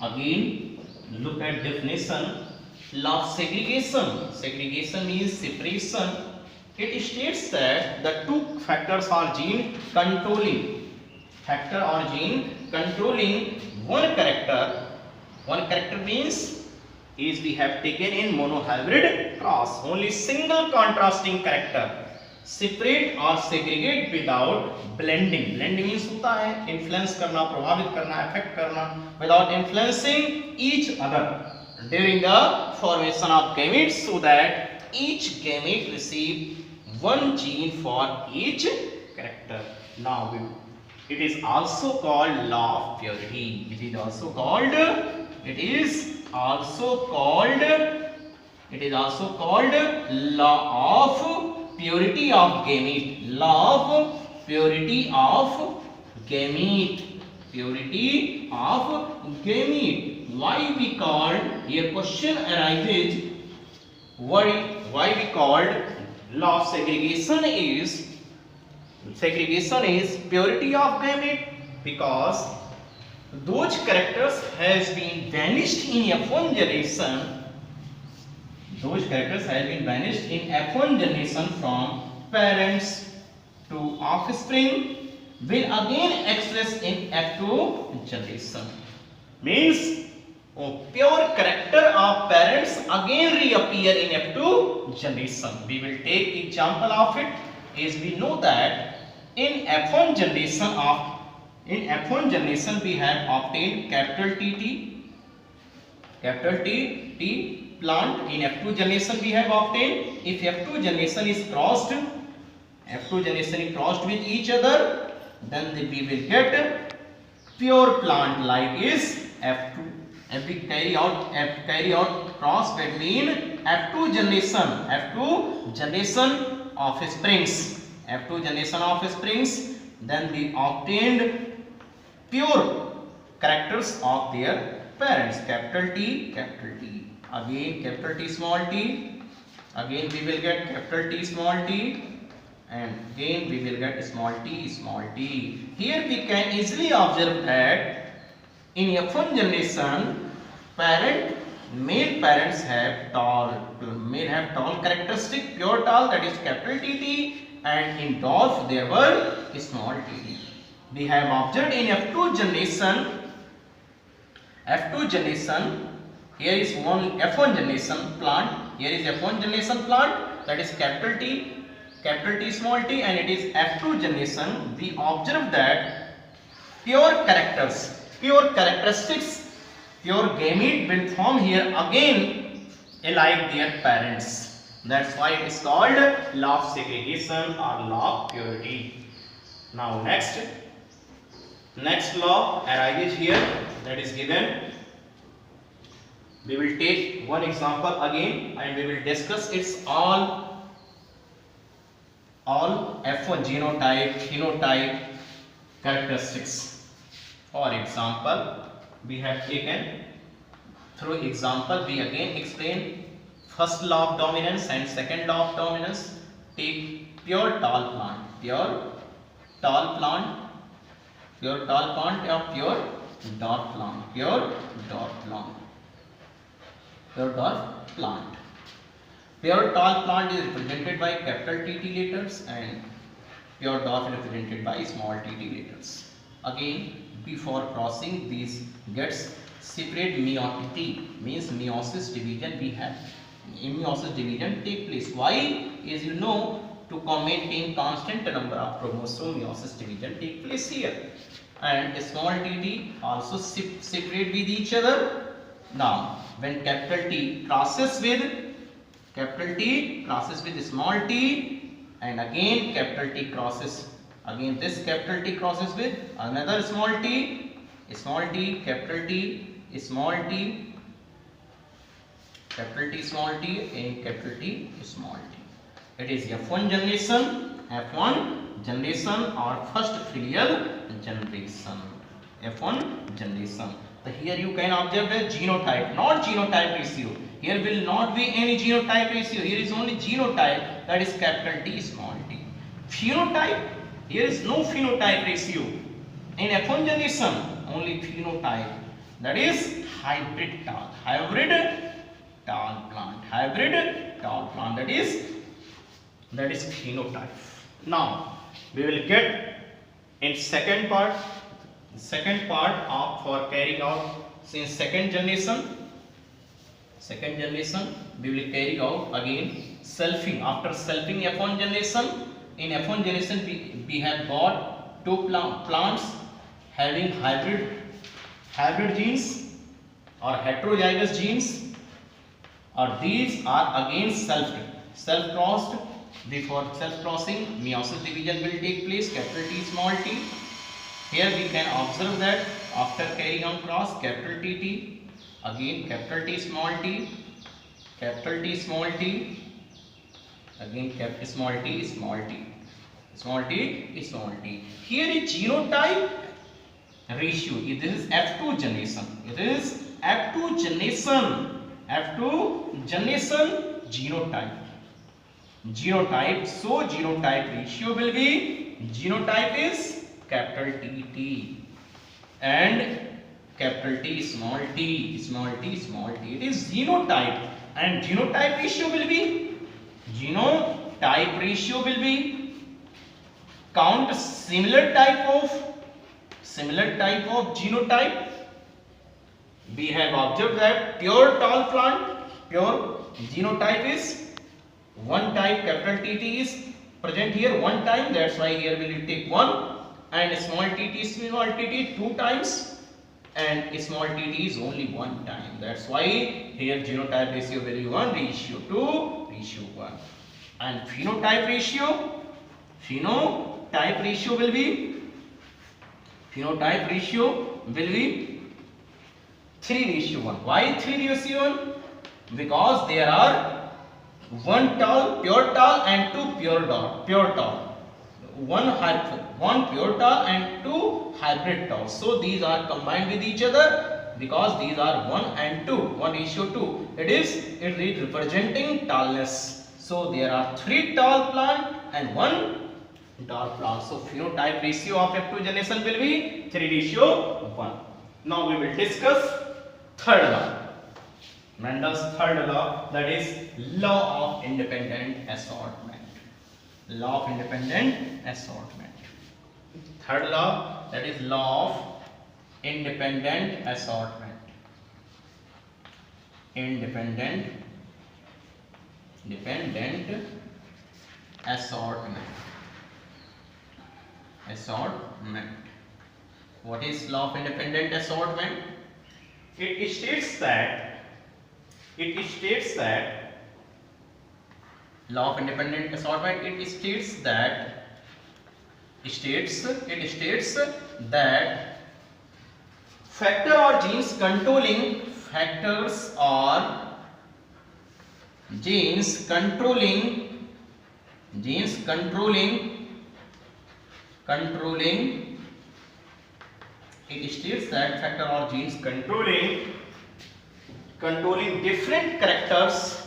Again, look at definition. Law of segregation. Segregation means separation. It states that the two factors are gene controlling one character. One character means is we have taken in monohybrid cross, only single contrasting character. Separate or segregate without blending. Blending means होता है influence करना, प्रभावित करना, affect करना, without influencing each other during the formation of gametes, so that each gamete receive one gene for each character. Now it is also called law of purity. It is also called law of purity of gamete. Law of purity of gamete. Why we called, here question arises, why we called law of segregation is purity of gamete? Because those characters has been vanished in F1 generation. Those characters have been vanished in F1 generation from parents to offspring, will again express in F2 generation. Means pure character of parents again reappear in F2 generation. We will take example of it, as we know that in F1 generation we have obtained capital TT plant. In F2 generation we have obtained, if F2 generation is crossed with each other, then we will get pure plant like is F2. If we carry out cross between F2 generation offsprings, then we obtained pure characters of their parents. Capital T, again capital T small t, again we will get capital T small t, and again we will get small t. Here we can easily observe that in F1 generation male parents have tall characteristic, pure tall, that is capital TT, and in dwarf there were small tt. We have observed in F2 generation, here is one F1 generation plant, that is capital T small t, and it is F2 generation. We observe that pure characteristics, pure gamete will form here again like their parents. That's why it is called law of segregation or law of purity. Now next law arises here, that is given. We will take one example again and we will discuss its all F1 genotype, phenotype characteristics. For example, we have taken through example, we again explain first law of dominance and second law of dominance. Take pure tall plant or pure dwarf plant. Pure tall plant is represented by capital TT letters and pure dwarf is represented by small tt letters. Again, before crossing these gets separate meiotically, means meiosis division take place. Why? As you know, to maintain constant number of chromosome, meiosis division take place here, and small tt also separate with each other. Now when capital T crosses with small t, and again capital T crosses, again this capital T crosses with another small t, capital T, small t, capital T small t, and capital T small t. It is F1 generation. F1 generation or first filial generation. F1 generation. So here you can observe the genotype, not genotype ratio. Here will not be any genotype ratio. Here is only genotype, that is capital T small t. Phenotype, here is no phenotype ratio. In F1 generation, only phenotype, that is hybrid tall. Hybrid tall plant. Hybrid tall plant, that is phenotype. Now we will get in second part of for carrying out since second generation we will carry out again selfing. After selfing F1 generation, in F1 generation we have got two plants having hybrid genes or heterozygous genes, or these are again self-crossed. Before self-crossing, meiosis division will take place, capital T small t. Here we can observe that after carrying on cross, capital T, again capital T small t, capital T small t, again capital small t, small t, small t, small t. Here is genotype ratio. This is F2 generation. It is F2 generation. F2 generation genotype. So genotype ratio will be, genotype is capital T and capital T small t, small t, small t. It is genotype, and genotype ratio will be, count similar type of genotype. We have observed that pure tall plant, pure genotype is one type, capital TT is present here one time, that's why here we will take one, and small tt two times, and small tt is only one time. That's why here genotype ratio will be 1 ratio 2 ratio 1, and phenotype ratio will be 3 ratio 1. Why 3 ratio 1? Because there are one pure tall and two pure tall, one pure tall and two hybrid tall. So these are combined with each other because these are 1 and 2, 1 ratio 2. It is representing tallness. So there are 3 tall plant and 1 tall plant. So phenotype ratio of F2 generation will be 3 ratio 1. Now we will discuss third law. Mendel's third law, that is law of independent assortment. Law of independent assortment. Third law, that is law of independent assortment. Independent assortment. What is law of independent assortment? It states that law of independent assortment, it states that factors or genes controlling it states that factor or genes controlling different characters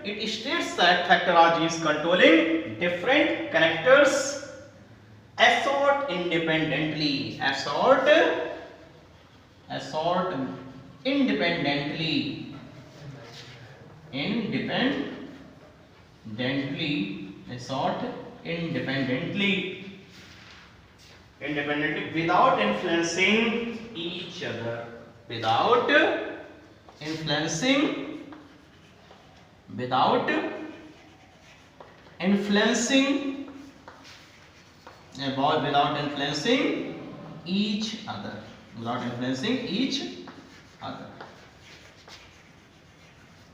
it states that factor or genes controlling different characters assort independently without influencing each other, without influencing each other.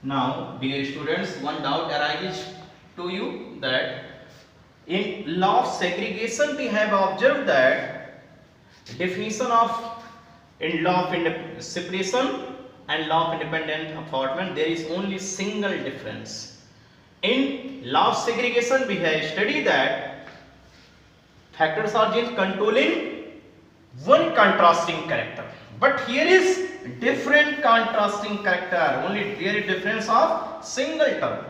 Now, dear students, one doubt arises to you that in law of segregation we have observed that Definition of in law of separation and law of independent assortment, there is only single difference. In law of segregation, we have studied that factors are genes controlling one contrasting character, but here is different contrasting character. Only there is difference of single term.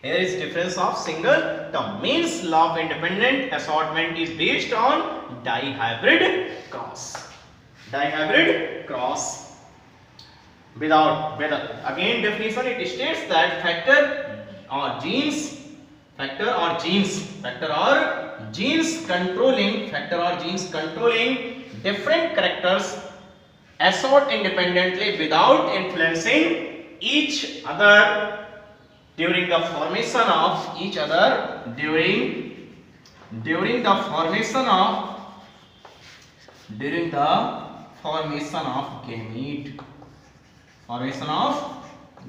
Here is difference of single term. Means law of independent assortment is based on dihybrid cross. Dihybrid cross. Without again definition, it states that factor or genes controlling different characters assort independently without influencing each other during the formation of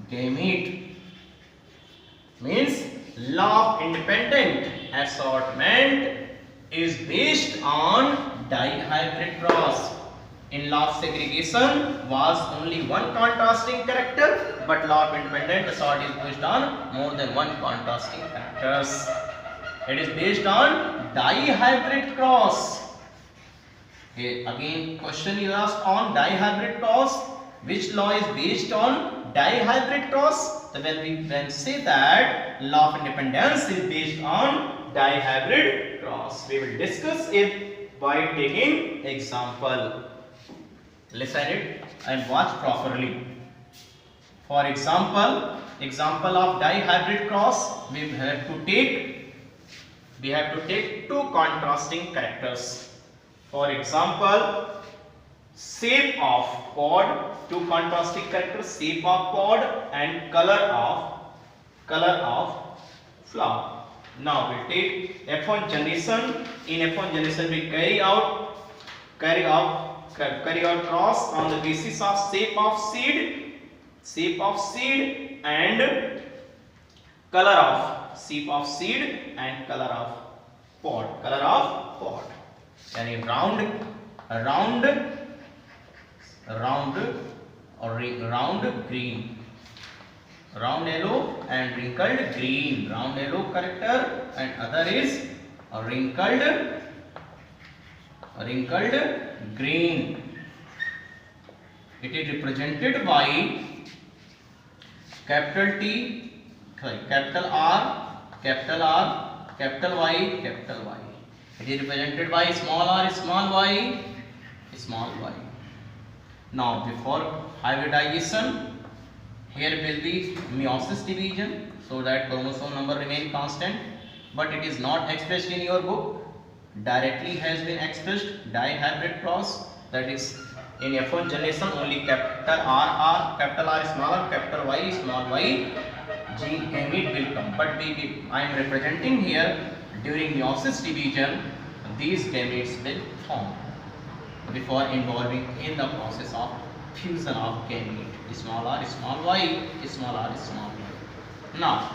gamete. Means law of independent assortment is based on dihybrid cross. In law of segregation was only one contrasting character, but law of independent assort is based on more than one contrasting characters. It is based on dihybrid cross. Okay, again question is asked on dihybrid cross. Which law is based on dihybrid cross? So when we say that law of independence is based on dihybrid cross, we will discuss it by taking example. Listen it and watch properly. For example of dihybrid cross, we have to take two contrasting characters. For example, shape of pod, two contrasting characters, shape of pod and color of flower. Now we take F1 generation. In F1 generation we carry out cross on the basis of shape of seed and color of pod. Yani round green, round yellow and wrinkled green. Round yellow character and other is a wrinkled green. It is represented by capital T, capital R, capital Y, capital Y. It is represented by small r, small y, small y. Now before hybridization, here will be meiosis division, so that chromosome number remain constant, but it is not expressed in your book. Directly has been expressed dihybrid cross, that is in F1 generation only capital R, capital R small r, capital Y small y gene gamete will come, but I am representing here during meiosis division these gametes will form before involving in the process of fusion of gamete, small r small y, small r small y. Now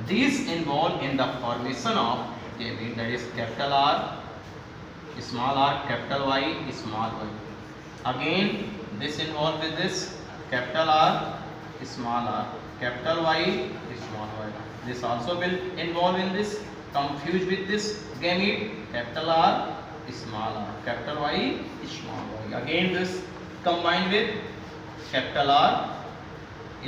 these involve in the formation of gamete, that is capital R, small r, capital Y, small y. Again this involved with this capital R, small r, capital Y, small y. This also will involve in this, confused with this gamete, capital R, small r, capital Y, small y. Again this combined with capital R,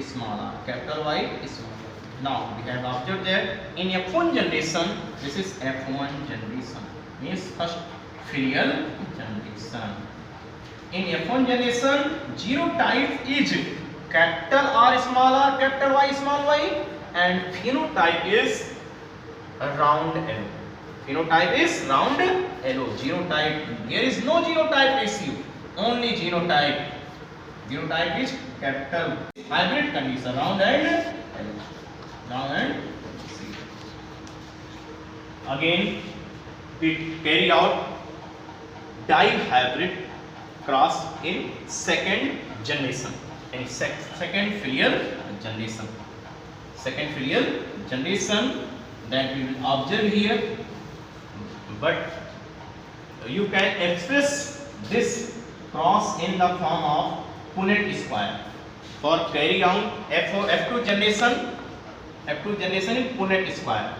small r, capital Y, small y. Now we have observed that in F1 generation, this is F1 generation, means first filial generation. In F1 generation, genotype is capital R, capital Y, small y, and phenotype is round yellow. Phenotype is round yellow. Genotype, there is no genotype issue, only genotype. Genotype is capital. Hybrid condition, round and yellow. Round and see. Again, we carry out dihybrid cross in second generation, in second filial generation. Second filial generation that we will observe here, but you can express this cross in the form of Punnett square. For carry out F2 generation in Punnett square.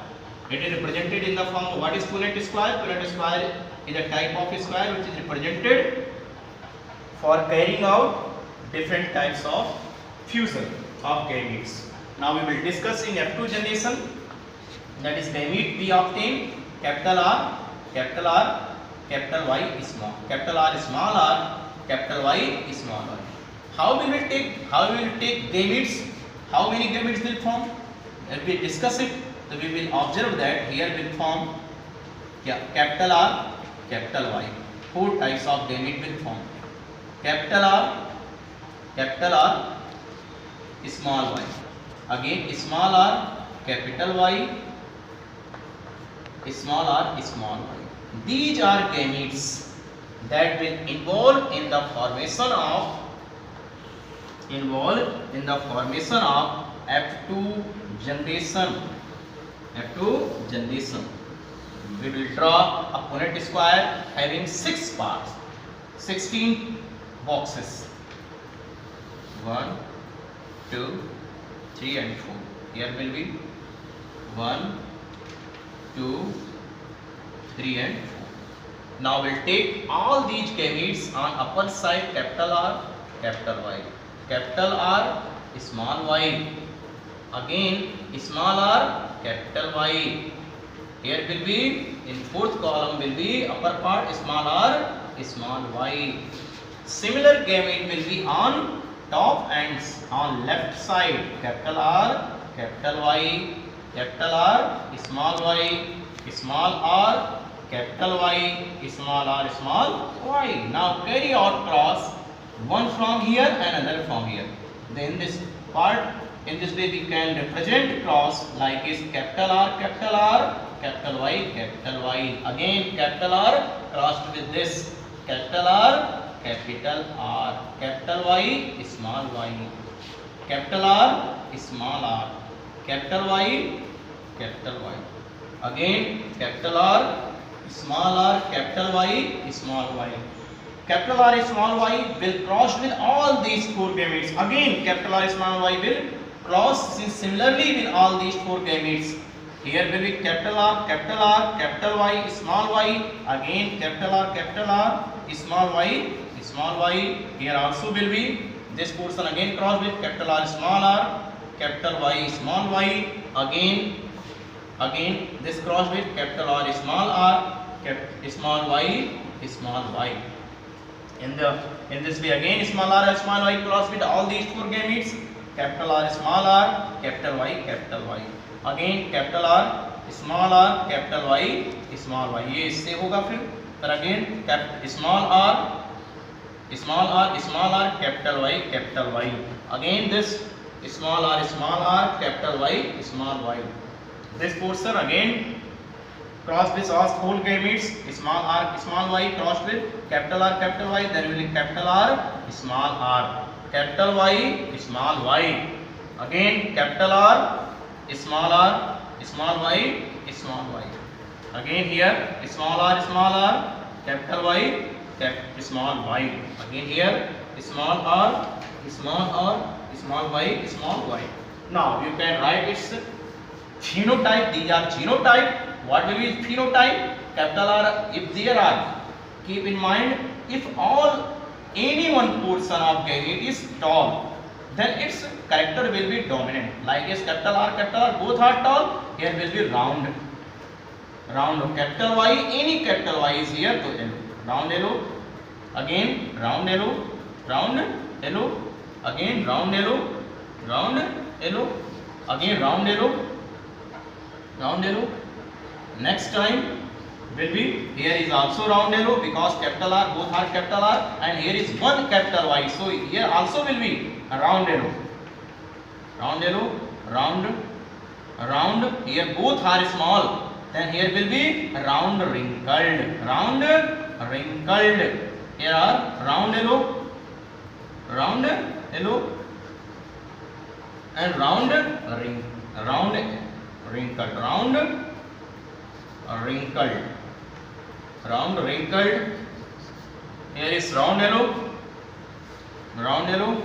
It is represented in the form of what is Punnett square? Punnett square is a type of square which is represented for carrying out different types of fusion of gametes. Now we will discuss in F2 generation, that is gamete we obtain capital R, capital Y small, capital R small r, capital Y small r. How we will take gametes? How many gametes will form? If we discuss it, so we will observe that here will form capital R, capital Y. Four types of gamete will form. Capital R, small y. Again small r, capital Y, small r, small y. These are gametes that will involve in the formation of F2 generation. We will draw a Punnett square having 6 parts, 16 boxes. 1, 2, 3 and 4. Here will be 1, 2, 3 and 4. Now we'll take all these gametes on upper side capital R, capital Y. Capital R, small y. Again small r, capital Y. Here will be in fourth column will be upper part small r, small y. Similar gamete will be on top and on left side capital R, capital Y, capital R, small y, small r, capital Y, small r, small y. Now carry out cross, one from here and another from here. Then this part, in this way we can represent cross like is capital R, capital R, capital Y, capital Y. Again capital R crossed with this capital R, capital R, capital Y, small y, capital R, small r, capital Y, capital Y. Again capital R, small r, capital Y, small y. Capital R, small y will cross with all these 4 gametes. Again capital R, small y will cross similarly with all these 4 gametes. Here will be capital R, capital Y, small y. Again capital R, small y, small y. Here also will be this portion again cross with capital R, small r, capital Y, small y. Again this cross with capital R, small small y, small y. In this way again small r, small y cross with all these 4 gametes. Capital R, small r, capital Y, capital Y. Again capital R, small r, capital Y, small y. ये इससे होगा फिर again small r, capital Y, capital Y. Again this small r, capital Y, small y. This portion again cross with all 4 gametes. Small r, small y crossed with capital R, capital Y. Then will be capital R, small r, capital Y, small y. Again capital R, small y, small y. Again here small r, capital Y, small y. Again here small r, small y, small y. Now you can write its phenotype. These are genotype. What will be phenotype? Capital R, if there are, keep in mind, if any one portion of gamete is tall, then its character will be dominant. Like as capital R, both are tall. Here will be round. Capital Y, any capital Y is here to yellow. Round yellow. Again round yellow. Again round yellow. Again round yellow. Next time will be here is also round yellow because capital R, both are capital R, and here is one capital Y. So here also will be a round yellow. Round. Here both are small. Then here will be round wrinkled. Here are round yellow, and round wrinkled, Here is round yellow. Round yellow.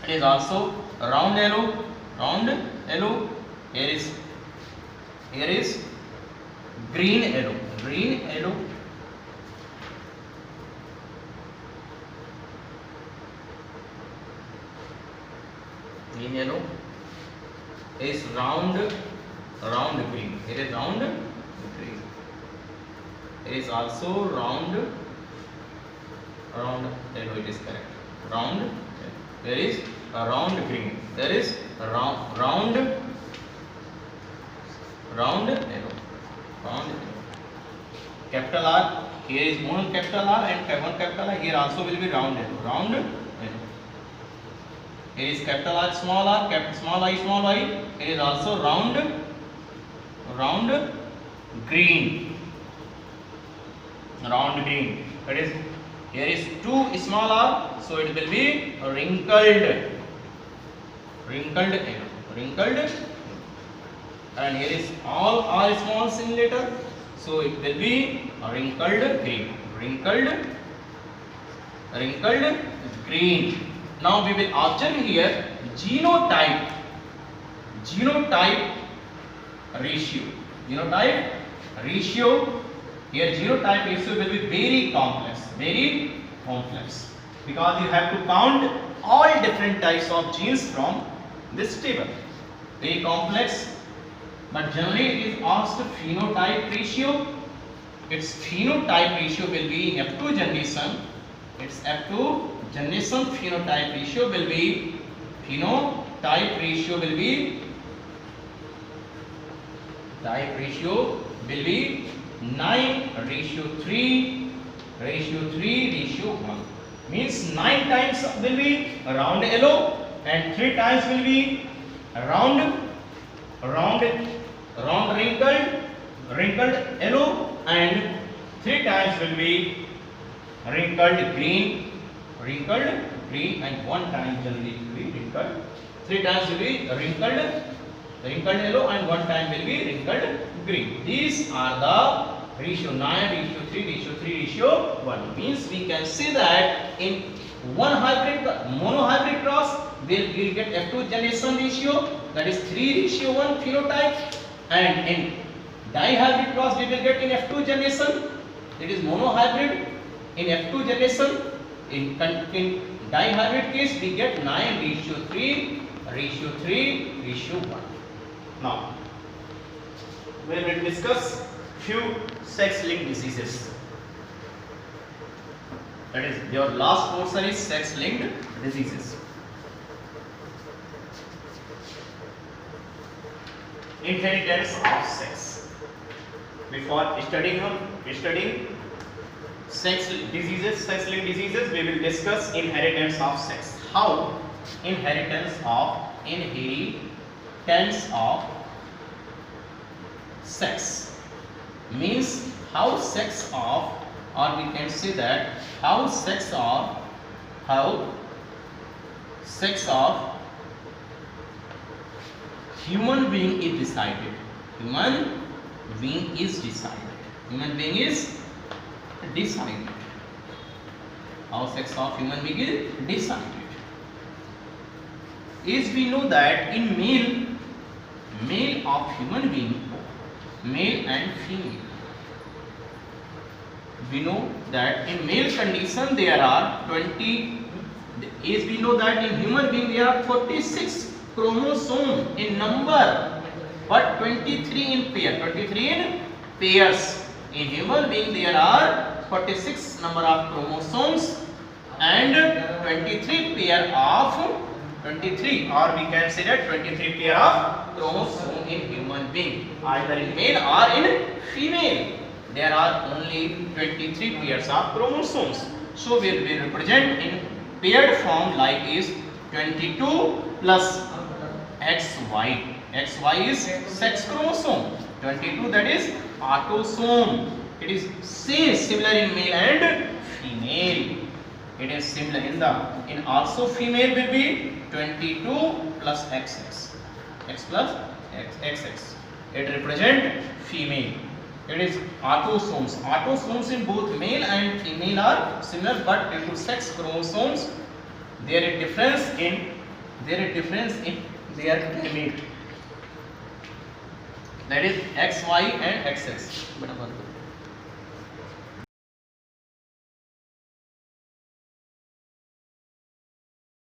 It is also round yellow. Round yellow. Here is green yellow. Green yellow. Green yellow is round green. It is round green. It is also round yellow. It is correct. Round. There is a round green. There is a round yellow. Round yellow. Capital R. Here is one capital R and one capital I. Here also will be round yellow. Round yellow. Here is capital R, small r, small I, small I. Here is also round green. Round green. That is, here is two small r, so it will be wrinkled. Wrinkled. And here is all r small in letter, so it will be wrinkled green. Wrinkled green. Now we will observe here genotype ratio. Genotype ratio. Here genotype ratio will be very complex, because you have to count all different types of genes from this table. Very complex, but generally it is asked phenotype ratio. Its phenotype ratio will be in F2 generation. Its F2 generation phenotype ratio will be 9:3:1. Means 9 times will be round yellow and 3 times will be round wrinkled yellow, and 3 times will be wrinkled green, and 1 time generally will be wrinkled. 3 times will be wrinkled yellow, and 1 time will be wrinkled green. These are the ratio 9:3:1. Means we can see that in one monohybrid cross we'll get F2 generation ratio, that is 3:1 phenotype, and in dihybrid cross we will get in F2 generation, that is monohybrid in F2 generation. In dihybrid case we get 9:3:1. Now we will discuss few sex-linked diseases. That is, your last portion is sex-linked diseases. Inheritance of sex. Before studying sex-linked diseases, we will discuss inheritance of sex. How inheritance of sex means how sex of, or we can say that how sex of human being is decided. Human being is decided. How sex of human being is decided. As we know that in male of human being, male and female, we know that in male condition there are 20, as we know that in human being there are 46 chromosomes in number, but 23 in pairs. In human being there are 46 number of chromosomes and 23 pair of 23, or we can say that 23 pair of chromosomes in human being, either in male or in female. There are only 23 pairs of chromosomes. So we will represent in paired form like is 22 plus XY. XY is sex chromosome. 22, that is autosome. It is similar in male and female. It is similar in also female will be 22 plus XX. X plus XX. It represent female. It is autosomes. Autosomes in both male and female are similar, but due to sex chromosomes, there is difference in their gamete. That is XY and XX.